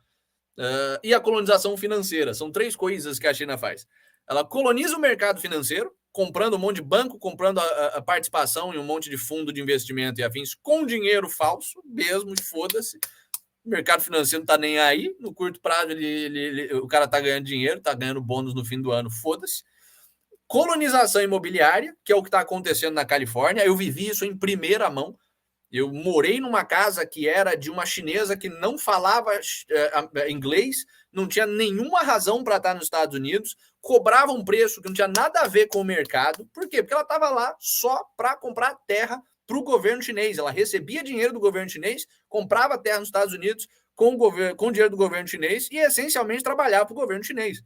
E a colonização financeira. São três coisas que a China faz. Ela coloniza o mercado financeiro, comprando um monte de banco, comprando a participação em um monte de fundo de investimento e afins com dinheiro falso, mesmo, foda-se. O mercado financeiro não está nem aí. No curto prazo, o cara está ganhando dinheiro, está ganhando bônus no fim do ano, foda-se. Colonização imobiliária, que é o que está acontecendo na Califórnia. Eu vivi isso em primeira mão. Eu morei numa casa que era de uma chinesa que não falava inglês, não tinha nenhuma razão para estar nos Estados Unidos, cobrava um preço que não tinha nada a ver com o mercado. Por quê? Porque ela estava lá só para comprar terra para o governo chinês. Ela recebia dinheiro do governo chinês, comprava terra nos Estados Unidos com dinheiro do governo chinês e, essencialmente, trabalhava para o governo chinês.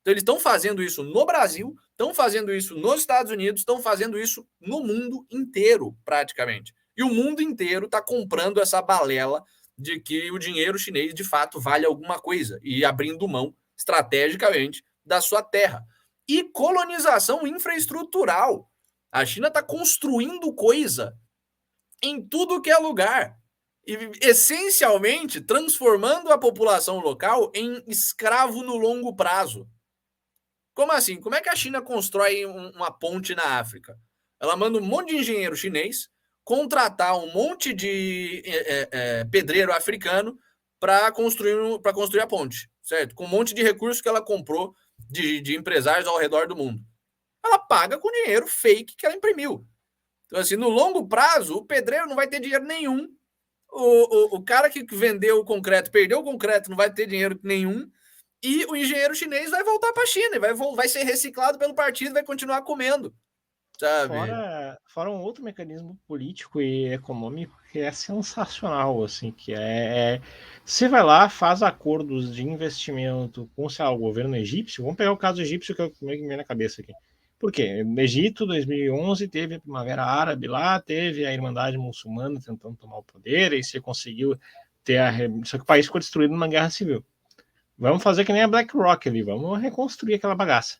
Então, eles estão fazendo isso no Brasil, estão fazendo isso nos Estados Unidos, estão fazendo isso no mundo inteiro, praticamente. E o mundo inteiro está comprando essa balela de que o dinheiro chinês, de fato, vale alguma coisa e abrindo mão, estrategicamente, da sua terra. E colonização infraestrutural. A China está construindo coisa em tudo que é lugar. E, essencialmente, transformando a população local em escravo no longo prazo. Como assim? Como é que a China constrói uma ponte na África? Ela manda um monte de engenheiro chinês contratar um monte de pedreiro africano para construir a ponte, certo? Com um monte de recursos que ela comprou de empresários ao redor do mundo. Ela paga com dinheiro fake que ela imprimiu. Então, assim, no longo prazo, o pedreiro não vai ter dinheiro nenhum. O cara que vendeu o concreto, perdeu o concreto, não vai ter dinheiro nenhum. E o engenheiro chinês vai voltar para a China, vai ser reciclado pelo partido e vai continuar comendo, sabe? Fora um outro mecanismo político e econômico que é sensacional, assim, que você vai lá, faz acordos de investimento com, sei lá, o governo egípcio. Vamos pegar o caso egípcio, que é o que me vem na cabeça aqui. Por quê? No Egito, 2011, teve a Primavera Árabe lá, teve a Irmandade Muçulmana tentando tomar o poder, e você conseguiu ter só que o país ficou destruído numa guerra civil. Vamos fazer que nem a BlackRock ali, vamos reconstruir aquela bagaça.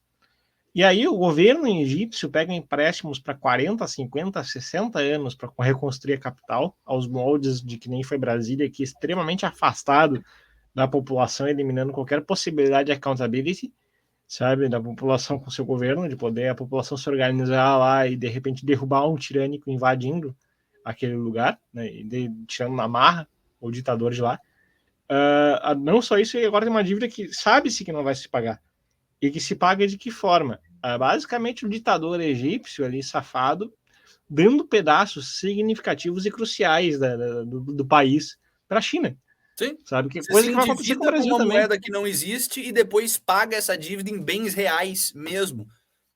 E aí o governo egípcio pega empréstimos para 40, 50, 60 anos para reconstruir a capital, aos moldes de que nem foi Brasília, que é extremamente afastado da população, eliminando qualquer possibilidade de accountability, sabe, da população com seu governo, de poder a população se organizar lá e de repente derrubar um tirânico invadindo aquele lugar, né, e tirando na marra o ditador de lá. Não só isso, e agora tem uma dívida que sabe-se que não vai se pagar. E que se paga de que forma? Basicamente, o ditador egípcio ali, safado, dando pedaços significativos e cruciais do país para a China. Sim. Sabe? Que coisa que vai acontecer com o Brasil uma também. Moeda que não existe e depois paga essa dívida em bens reais mesmo.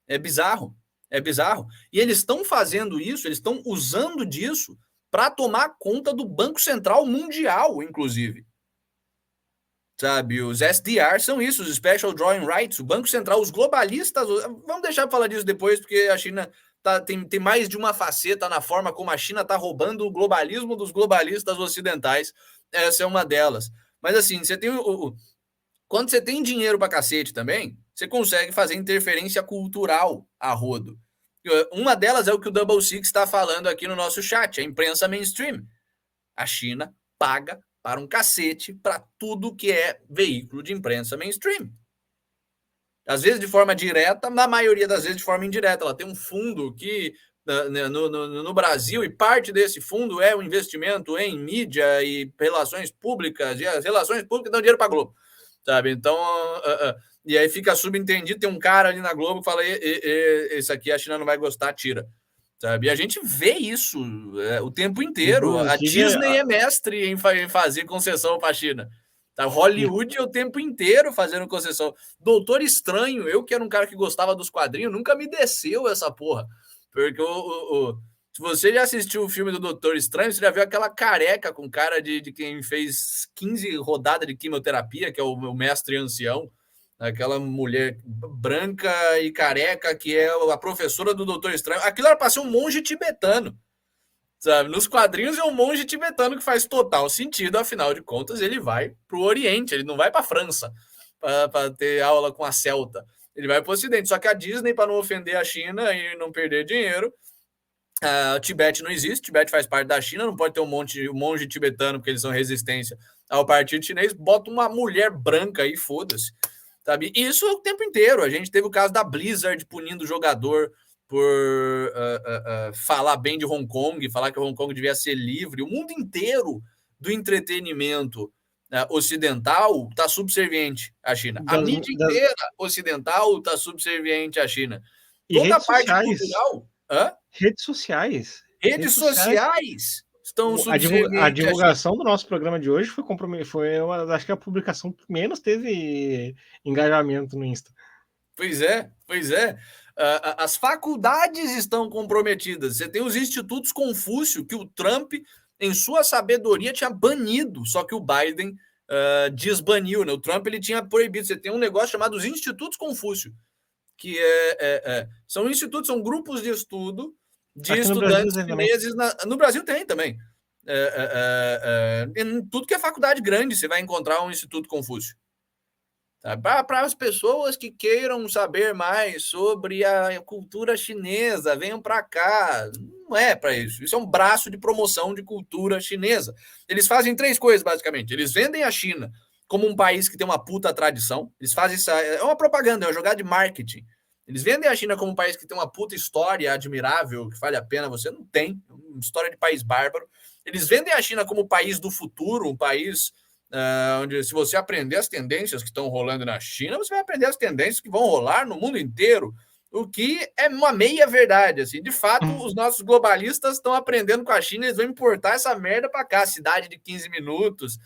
É bizarro. É bizarro. E eles estão fazendo isso, eles estão usando disso para tomar conta do Banco Central Mundial, inclusive. Sabe, os SDR são isso, os Special Drawing Rights, o Banco Central, os globalistas. Vamos deixar para falar disso depois, porque a China tem mais de uma faceta na forma como a China está roubando o globalismo dos globalistas ocidentais. Essa é uma delas. Mas assim, você tem quando você tem dinheiro para cacete também, você consegue fazer interferência cultural a rodo. Uma delas é o que o Double Six está falando aqui no nosso chat, a imprensa mainstream. A China paga para um cacete para tudo que é veículo de imprensa mainstream. Às vezes de forma direta, na maioria das vezes de forma indireta. Ela tem um fundo que no Brasil, e parte desse fundo é o investimento em mídia e relações públicas, e as relações públicas dão dinheiro para a Globo, sabe? Então, e aí fica subentendido, tem um cara ali na Globo que fala, esse aqui a China não vai gostar, tira. Sabe? E a gente vê isso o tempo inteiro. A Disney é mestre em fazer concessão para a China. Tá? Hollywood é o tempo inteiro fazendo concessão. Doutor Estranho, eu que era um cara que gostava dos quadrinhos, nunca me desceu essa porra. Porque se você já assistiu o filme do Doutor Estranho, você já viu aquela careca com cara de quem fez 15 rodadas de quimioterapia, que é o mestre ancião. Aquela mulher branca e careca que é a professora do Doutor Estranho. Aquilo era para ser um monge tibetano, sabe? Nos quadrinhos é um monge tibetano que faz total sentido, afinal de contas ele vai para o Oriente, ele não vai para a França para ter aula com a Celta, ele vai para o Ocidente. Só que a Disney, para não ofender a China e não perder dinheiro, o Tibete não existe, o Tibete faz parte da China, não pode ter um monge tibetano porque eles são resistência ao partido chinês, bota uma mulher branca e foda-se. Sabe? Isso o tempo inteiro. A gente teve o caso da Blizzard punindo o jogador por falar bem de Hong Kong, falar que Hong Kong devia ser livre. O mundo inteiro do entretenimento ocidental está subserviente à China. A mídia inteira ocidental está subserviente à China. E toda a parte cultural... Redes sociais. Redes sociais estão subservientes. A divulgação do nosso programa de hoje foi acho que a publicação que menos teve engajamento no Insta. Pois é. As faculdades estão comprometidas. Você tem os institutos Confúcio, que o Trump, em sua sabedoria, tinha banido, só que o Biden desbaniu, né? O Trump ele tinha proibido. Você tem um negócio chamado os Institutos Confúcio, que são institutos, são grupos de estudo de aqui estudantes chineses. No Brasil tem também. Em tudo que é faculdade grande, você vai encontrar um Instituto Confúcio. Tá? Para as pessoas que queiram saber mais sobre a cultura chinesa, venham para cá. Não é para isso. Isso é um braço de promoção de cultura chinesa. Eles fazem 3 coisas, basicamente. Eles vendem a China como um país que tem uma puta tradição. Eles fazem isso. É uma propaganda, é uma jogada de marketing. Eles vendem a China como um país que tem uma puta história admirável, que vale a pena, você não tem, uma história de país bárbaro. Eles vendem a China como o país do futuro, um país onde, se você aprender as tendências que estão rolando na China, você vai aprender as tendências que vão rolar no mundo inteiro, o que é uma meia verdade. Assim. De fato, os nossos globalistas estão aprendendo com a China, eles vão importar essa merda para cá, cidade de 15 minutos,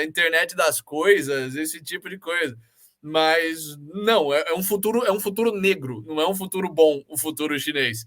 internet das coisas, esse tipo de coisa. Mas não, é um futuro negro, não é um futuro bom, o futuro chinês.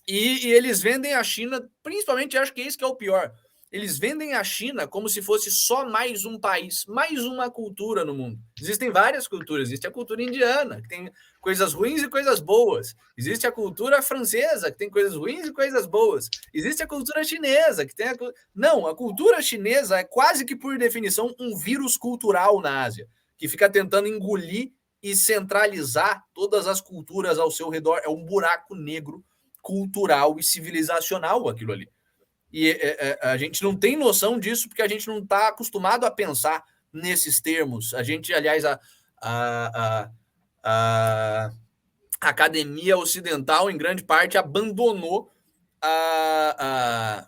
E eles vendem a China, principalmente, acho que isso que é o pior. Eles vendem a China como se fosse só mais um país, mais uma cultura no mundo. Existem várias culturas. Existe a cultura indiana, que tem coisas ruins e coisas boas. Existe a cultura francesa, que tem coisas ruins e coisas boas. Existe a cultura chinesa, que tem Não, a cultura chinesa é quase que, por definição, um vírus cultural na Ásia, que fica tentando engolir e centralizar todas as culturas ao seu redor. É um buraco negro cultural e civilizacional aquilo ali. E a gente não tem noção disso porque a gente não está acostumado a pensar nesses termos. A gente, aliás, a academia ocidental, em grande parte, abandonou a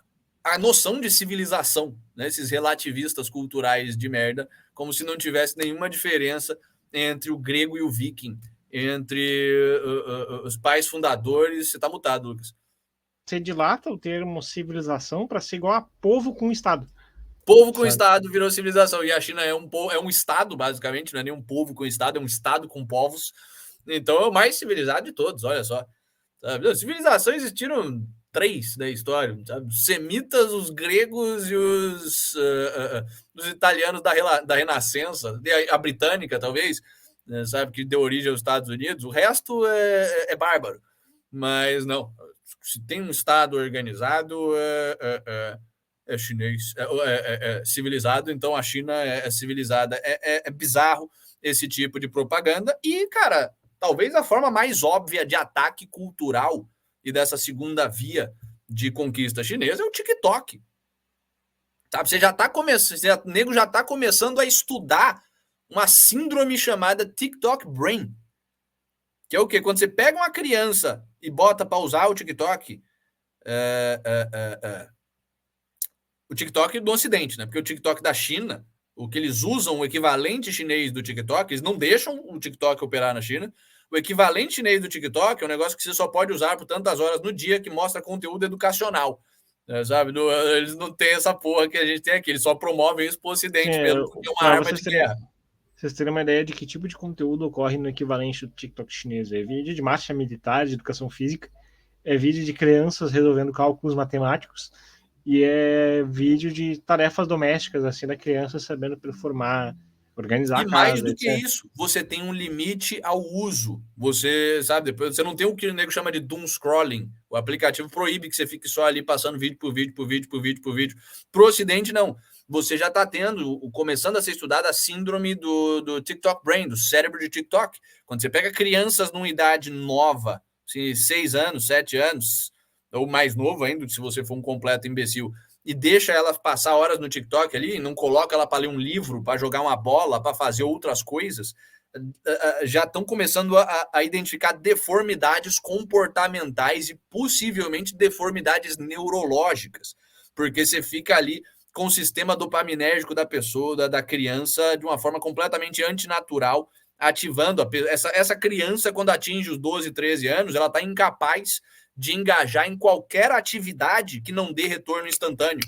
noção de civilização, né? Esses relativistas culturais de merda, como se não tivesse nenhuma diferença entre o grego e o viking, entre os pais fundadores. Você está mutado, Lucas. Você dilata o termo civilização para ser igual a povo com Estado. Povo com Estado virou civilização. E a China é um Estado, basicamente, não é nem um povo com Estado, é um Estado com povos. Então é o mais civilizado de todos, olha só. Sabe? Civilizações existiram 3 da história, sabe? Os semitas, os gregos e os italianos da Renascença, a britânica, talvez, né, sabe, que deu origem aos Estados Unidos. O resto é bárbaro. Mas não, se tem um Estado organizado, é chinês, é civilizado, então a China é civilizada. É bizarro esse tipo de propaganda. E, cara, talvez a forma mais óbvia de ataque cultural e dessa segunda via de conquista chinesa é o TikTok. Sabe? Você já está começando, o nego já está começando a estudar uma síndrome chamada TikTok Brain. Que é o quê? Quando você pega uma criança e bota para usar o TikTok, o TikTok do Ocidente, né? Porque o TikTok da China, o que eles usam, o equivalente chinês do TikTok, eles não deixam o TikTok operar na China. O equivalente chinês do TikTok é um negócio que você só pode usar por tantas horas no dia, que mostra conteúdo educacional. Sabe? Eles não têm essa porra que a gente tem aqui, eles só promovem isso pro Ocidente, pelo que é uma arma de guerra. Vocês terem uma ideia de que tipo de conteúdo ocorre no equivalente do TikTok chinês. É vídeo de marcha militar, de educação física, é vídeo de crianças resolvendo cálculos matemáticos e é vídeo de tarefas domésticas, assim, da criança sabendo performar, organizar a casa. E mais do que isso, você tem um limite ao uso. Você, sabe, você não tem o que o nego chama de doom scrolling. O aplicativo proíbe que você fique só ali passando vídeo por vídeo, por vídeo, por vídeo, por vídeo. Pro Ocidente, não. Você já está começando a ser estudada a síndrome do TikTok Brain, do cérebro de TikTok. Quando você pega crianças numa idade nova, assim, 6 anos, 7 anos, ou mais novo ainda, se você for um completo imbecil, e deixa ela passar horas no TikTok ali, não coloca ela para ler um livro, para jogar uma bola, para fazer outras coisas, já estão começando a identificar deformidades comportamentais e possivelmente deformidades neurológicas, porque você fica ali com o sistema dopaminérgico da pessoa, da criança, de uma forma completamente antinatural, ativando essa criança, quando atinge os 12, 13 anos, ela está incapaz de engajar em qualquer atividade que não dê retorno instantâneo,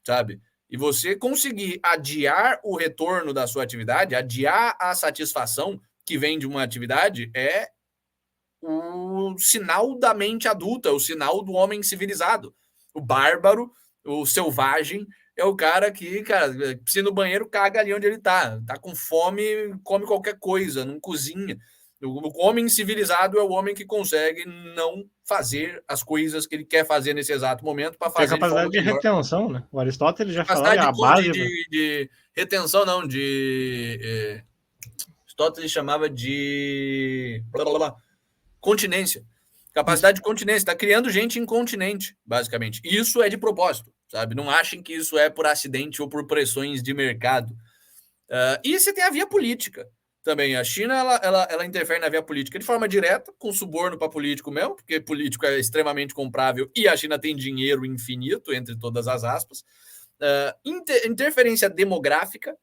sabe? E você conseguir adiar o retorno da sua atividade, adiar a satisfação que vem de uma atividade, é o sinal da mente adulta, o sinal do homem civilizado. O bárbaro, o selvagem, é o cara que, cara, se ir no banheiro, caga ali onde ele tá. Tá com fome, come qualquer coisa, não cozinha. O homem civilizado é o homem que consegue não fazer as coisas que ele quer fazer nesse exato momento para fazer. Tem capacidade de retenção, né? O Aristóteles já falou a base de retenção, não, Aristóteles chamava de continência. Capacidade de continência. Está criando gente incontinente, basicamente. Isso é de propósito, sabe? Não achem que isso é por acidente ou por pressões de mercado. E você tem a via política. também. A China, ela interfere na via política de forma direta, com suborno para político mesmo, porque político é extremamente comprável e a China tem dinheiro infinito, entre todas as aspas. Interferência demográfica.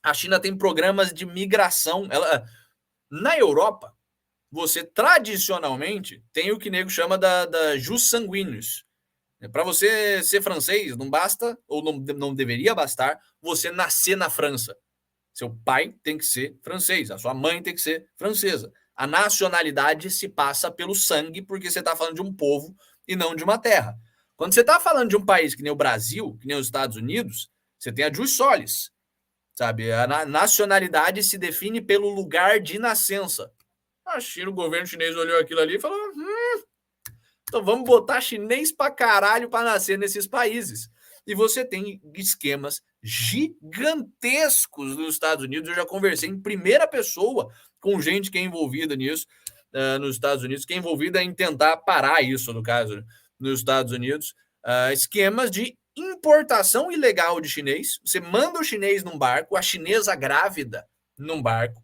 A China tem programas de migração. Na Europa, você tradicionalmente tem o que o nego chama da jus sanguíneos. Para você ser francês, não basta, ou não deveria bastar, você nascer na França. Seu pai tem que ser francês, a sua mãe tem que ser francesa. A nacionalidade se passa pelo sangue, porque você está falando de um povo e não de uma terra. Quando você está falando de um país que nem o Brasil, que nem os Estados Unidos, você tem a jus solis, sabe? A nacionalidade se define pelo lugar de nascença. A China, o governo chinês olhou aquilo ali e falou: então vamos botar chinês pra caralho para nascer nesses países. E você tem esquemas gigantescos nos Estados Unidos. Eu já conversei em primeira pessoa com gente que é envolvida nisso nos Estados Unidos, que é envolvida em tentar parar isso, no caso, nos Estados Unidos. Esquemas de importação ilegal de chinês. Você manda o chinês num barco, a chinesa grávida num barco,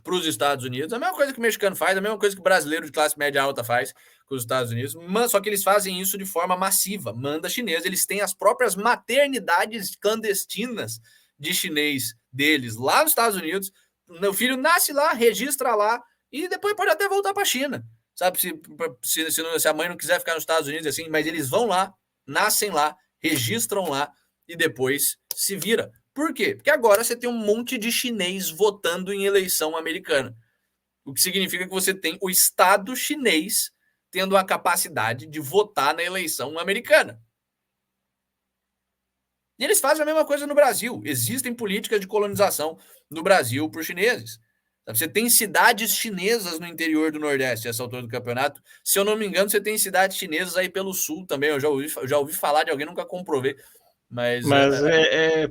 para os Estados Unidos. A mesma coisa que o mexicano faz, a mesma coisa que o brasileiro de classe média alta faz com os Estados Unidos, só que eles fazem isso de forma massiva. Manda chinês, eles têm as próprias maternidades clandestinas de chinês deles lá nos Estados Unidos. O filho nasce lá, registra lá e depois pode até voltar para a China. Sabe, se a mãe não quiser ficar nos Estados Unidos assim, mas eles vão lá, nascem lá, registram lá e depois se vira. Por quê? Porque agora você tem um monte de chinês votando em eleição americana. O que significa que você tem o Estado chinês tendo a capacidade de votar na eleição americana. E eles fazem a mesma coisa no Brasil. Existem políticas de colonização no Brasil por chineses. Você tem cidades chinesas no interior do Nordeste, essa altura do campeonato. Se eu não me engano, você tem cidades chinesas aí pelo Sul também. Eu já ouvi falar de alguém, nunca comprovei. Mas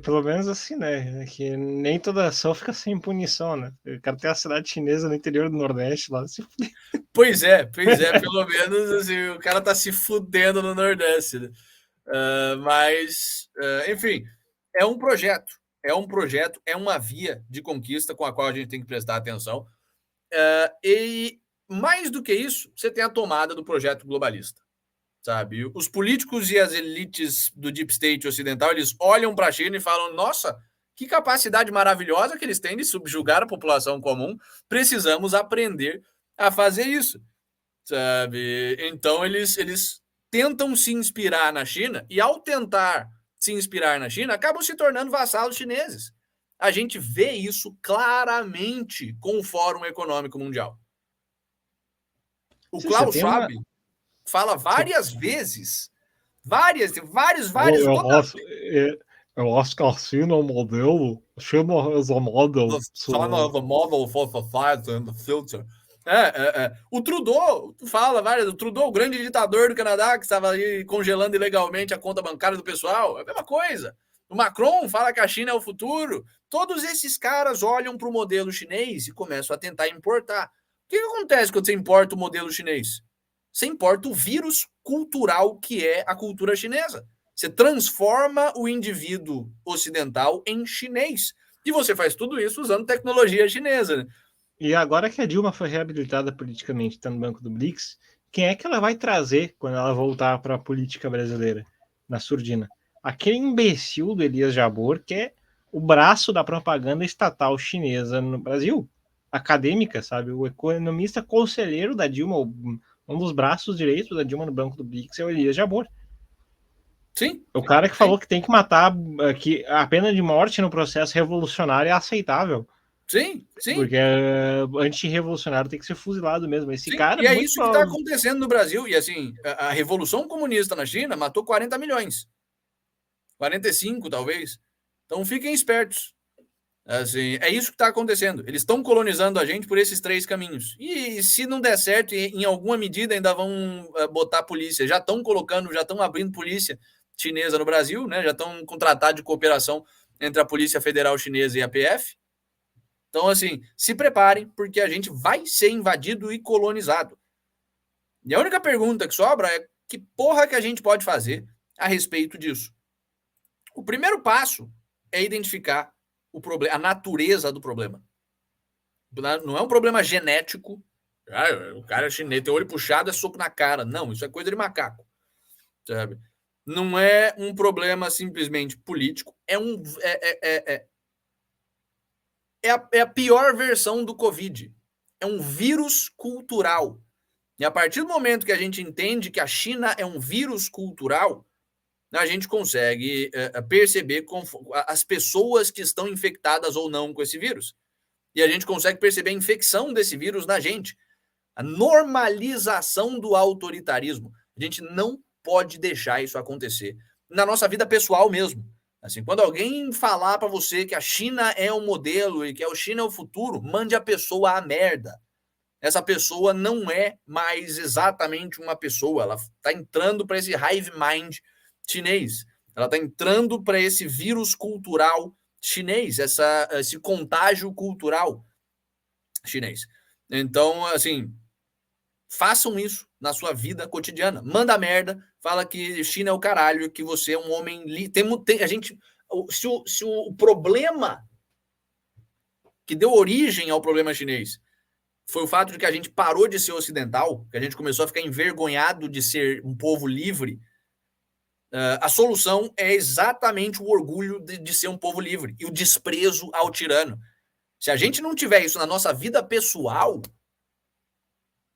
pelo menos assim, né? É que nem toda ação fica sem punição, né? O cara tem a cidade chinesa no interior do Nordeste lá. Pois é, pelo menos assim, o cara tá se fudendo no Nordeste. Né? Enfim, é um projeto, é uma via de conquista com a qual a gente tem que prestar atenção. E mais do que isso, você tem a tomada do projeto globalista. Sabe? Os políticos e as elites do Deep State ocidental, eles olham para a China e falam: nossa, que capacidade maravilhosa que eles têm de subjugar a população comum, precisamos aprender a fazer isso, sabe? Então eles tentam se inspirar na China e ao tentar se inspirar na China, acabam se tornando vassalos chineses. A gente vê isso claramente com o Fórum Econômico Mundial. O Klaus Schwab fala várias vezes, várias. Eu acho que a China é um modelo. China is a model. China is a model for society in the future. O Trudeau fala várias. O Trudeau, o grande ditador do Canadá, que estava ali congelando ilegalmente a conta bancária do pessoal, é a mesma coisa. O Macron fala que a China é o futuro. Todos esses caras olham para o modelo chinês e começam a tentar importar. O que acontece quando você importa o modelo chinês? Você importa o vírus cultural que é a cultura chinesa. Você transforma o indivíduo ocidental em chinês. E você faz tudo isso usando tecnologia chinesa. Né? E agora que a Dilma foi reabilitada politicamente, está no banco do BRICS, quem é que ela vai trazer quando ela voltar para a política brasileira, na surdina? Aquele imbecil do Elias Jabor, que é o braço da propaganda estatal chinesa no Brasil. Acadêmica, sabe? O economista conselheiro da Dilma, um dos braços direitos da Dilma no banco do BRICS é o Elias Jabor. Sim. O cara que falou que tem que matar, que a pena de morte no processo revolucionário é aceitável. Sim. Porque anti-revolucionário tem que ser fuzilado mesmo. Esse Sim, cara e é isso que está acontecendo no Brasil. E assim, a Revolução Comunista na China matou 40 milhões. 45, talvez. Então fiquem espertos. Assim, é isso que está acontecendo. Eles estão colonizando a gente por esses 3 caminhos. E se não der certo, em alguma medida ainda vão botar polícia. Já estão abrindo polícia chinesa no Brasil, né? Já estão com tratado de cooperação entre a Polícia Federal Chinesa e a PF. Então, assim, se preparem, porque a gente vai ser invadido e colonizado. E a única pergunta que sobra é que porra que a gente pode fazer a respeito disso. O primeiro passo é identificar o problema, a natureza do problema. não é um problema genético. O cara chinês tem olho puxado, é soco na cara. Não, isso é coisa de macaco, sabe? Não é um problema simplesmente político, é a pior versão do Covid. É um vírus cultural. E a partir do momento que a gente entende que a China é um vírus cultural, a gente consegue perceber as pessoas que estão infectadas ou não com esse vírus. E a gente consegue perceber a infecção desse vírus na gente. A normalização do autoritarismo. A gente não pode deixar isso acontecer. Na nossa vida pessoal mesmo. Assim, quando alguém falar para você que a China é um modelo e que a China é o futuro, mande a pessoa à merda. Essa pessoa não é mais exatamente uma pessoa. Ela está entrando para esse hive mind chinês. Ela está entrando para esse vírus cultural chinês, esse contágio cultural chinês. Então, assim, façam isso na sua vida cotidiana. Manda merda, fala que China é o caralho, que você é um homem... a gente... Se o problema que deu origem ao problema chinês foi o fato de que a gente parou de ser ocidental, que a gente começou a ficar envergonhado de ser um povo livre, a solução é exatamente o orgulho de ser um povo livre e o desprezo ao tirano. Se a gente não tiver isso na nossa vida pessoal,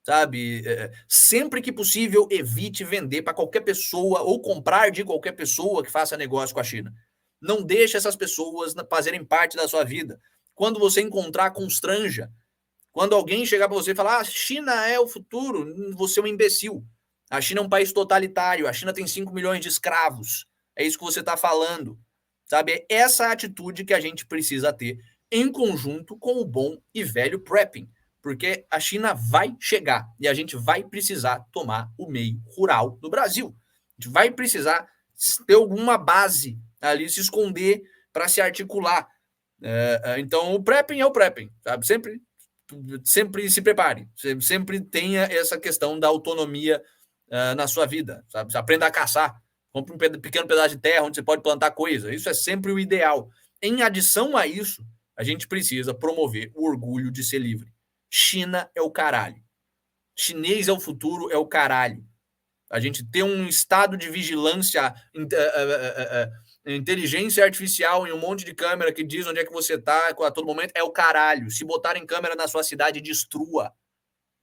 sabe, sempre que possível, evite vender para qualquer pessoa ou comprar de qualquer pessoa que faça negócio com a China. Não deixe essas pessoas fazerem parte da sua vida. Quando você encontrar, constranja. Quando alguém chegar para você e falar, China é o futuro, você é um imbecil. A China é um país totalitário, a China tem 5 milhões de escravos. É isso que você está falando. Sabe? É essa atitude que a gente precisa ter em conjunto com o bom e velho prepping. Porque a China vai chegar e a gente vai precisar tomar o meio rural do Brasil. A gente vai precisar ter alguma base ali, se esconder para se articular. Então, o prepping é o prepping, sabe? Sempre se prepare, sempre tenha essa questão da autonomia na sua vida, sabe? Aprenda a caçar, compre um pequeno pedaço de terra onde você pode plantar coisa, isso é sempre o ideal. Em adição a isso, a gente precisa promover o orgulho de ser livre. China é o caralho. Chinês é o futuro, é o caralho. A gente ter um estado de vigilância, inteligência artificial em um monte de câmera que diz onde é que você está a todo momento é o caralho. Se botarem câmera na sua cidade, destrua,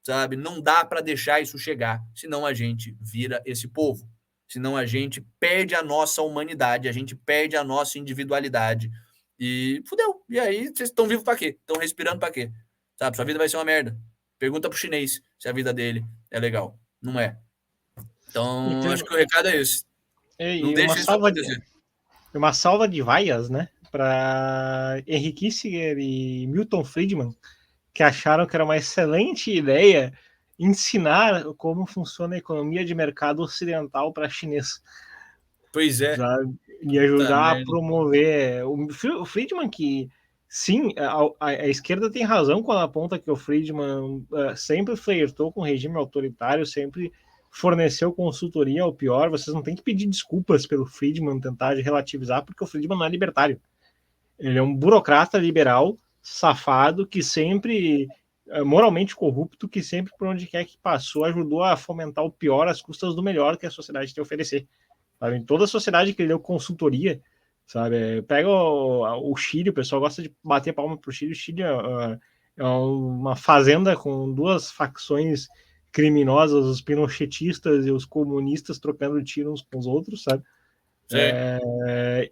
sabe? Não dá para deixar isso chegar, senão a gente vira esse povo. Senão a gente perde a nossa humanidade, a gente perde a nossa individualidade. E fudeu. E aí, vocês estão vivos para quê? Estão respirando para quê? Sabe? Sua vida vai ser uma merda. Pergunta pro chinês se a vida dele é legal. Não é. Então, acho que o recado é esse. Não deixa isso acontecer. Uma salva de vaias, né? Para Henry Kissinger e Milton Friedman, que acharam que era uma excelente ideia ensinar como funciona a economia de mercado ocidental para chinês. Pois é. E ajudar a promover. O Friedman, que sim, a esquerda tem razão quando aponta que o Friedman sempre flertou com o regime autoritário, sempre forneceu consultoria ao pior. Vocês não têm que pedir desculpas pelo Friedman tentar relativizar, porque o Friedman não é libertário. Ele é um burocrata liberal, safado, que sempre, moralmente corrupto, que sempre, por onde quer que passou, ajudou a fomentar o pior às custas do melhor que a sociedade tem a oferecer. Sabe? Em toda a sociedade que ele deu consultoria, sabe? Pega o Chile, o pessoal gosta de bater palma pro Chile. O Chile é uma fazenda com duas facções criminosas, os pinochetistas e os comunistas trocando tiro uns com os outros, sabe?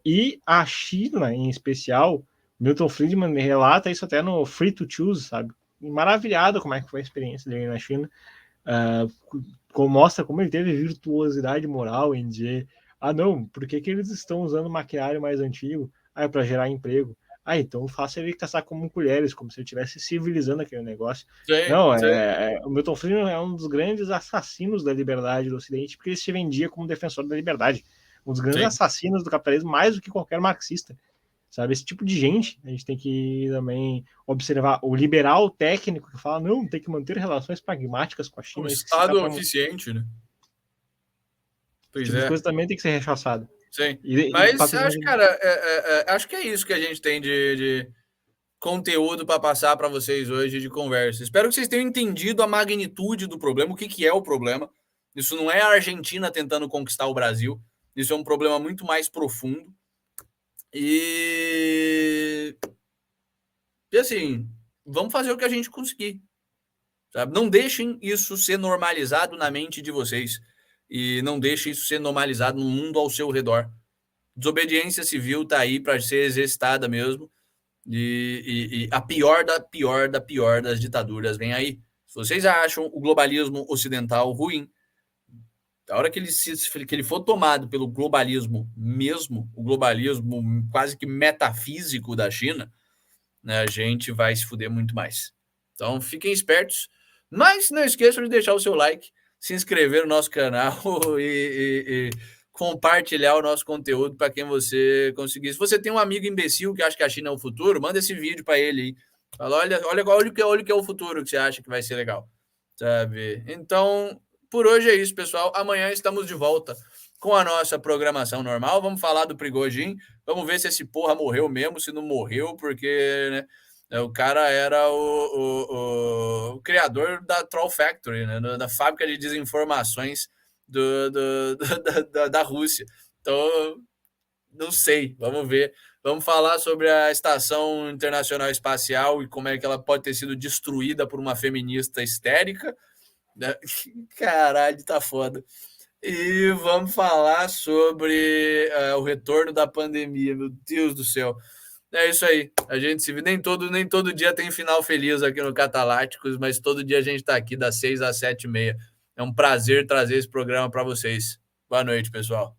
E a China, em especial, Milton Friedman relata isso até no Free to Choose, sabe? Maravilhado como é que foi a experiência dele na China. Mostra como ele teve virtuosidade moral em dizer não, por que eles estão usando maquinário mais antigo? É para gerar emprego. Então faça ele caçar como colheres, como se ele estivesse civilizando aquele negócio. O Milton Friedman é um dos grandes assassinos da liberdade do Ocidente, porque ele se vendia como defensor da liberdade. Um dos grandes assassinos do capitalismo, mais do que qualquer marxista. Sabe, esse tipo de gente, a gente tem que também observar o liberal técnico que fala, não, tem que manter relações pragmáticas com a China. Um Estado eficiente, né? Pois é. Coisa também tem que ser rechaçado. Sim. Mas acho, cara, acho que é isso que a gente tem de conteúdo para passar para vocês hoje de conversa. Espero que vocês tenham entendido a magnitude do problema, o que é o problema. Isso não é a Argentina tentando conquistar o Brasil. Isso é um problema muito mais profundo. E assim, vamos fazer o que a gente conseguir. Sabe? Não deixem isso ser normalizado na mente de vocês. E não deixem isso ser normalizado no mundo ao seu redor. Desobediência civil está aí para ser exercitada mesmo. E a pior das ditaduras vem aí. Se vocês acham o globalismo ocidental ruim, a hora que ele for tomado pelo globalismo mesmo, o globalismo quase que metafísico da China, né, a gente vai se fuder muito mais. Então fiquem espertos, mas não esqueçam de deixar o seu like, se inscrever no nosso canal e compartilhar o nosso conteúdo para quem você conseguir. Se você tem um amigo imbecil que acha que a China é o futuro, manda esse vídeo para ele aí. Fala, olha que é o futuro que você acha que vai ser legal, sabe? Então, por hoje é isso, pessoal. Amanhã estamos de volta com a nossa programação normal. Vamos falar do Prigozhin. Vamos ver se esse porra morreu mesmo, se não morreu, porque né, o cara era o criador da Troll Factory, né, da fábrica de desinformações da Rússia. Então, não sei, vamos ver. Vamos falar sobre a Estação Internacional Espacial e como é que ela pode ter sido destruída por uma feminista histérica. Caralho, tá foda. E vamos falar sobre o retorno da pandemia. Meu Deus do céu. É isso aí. A gente se vê. Nem todo dia tem final feliz aqui no Cataláticos, mas todo dia a gente está aqui das 6 às 7h30. É um prazer trazer esse programa para vocês. Boa noite, pessoal.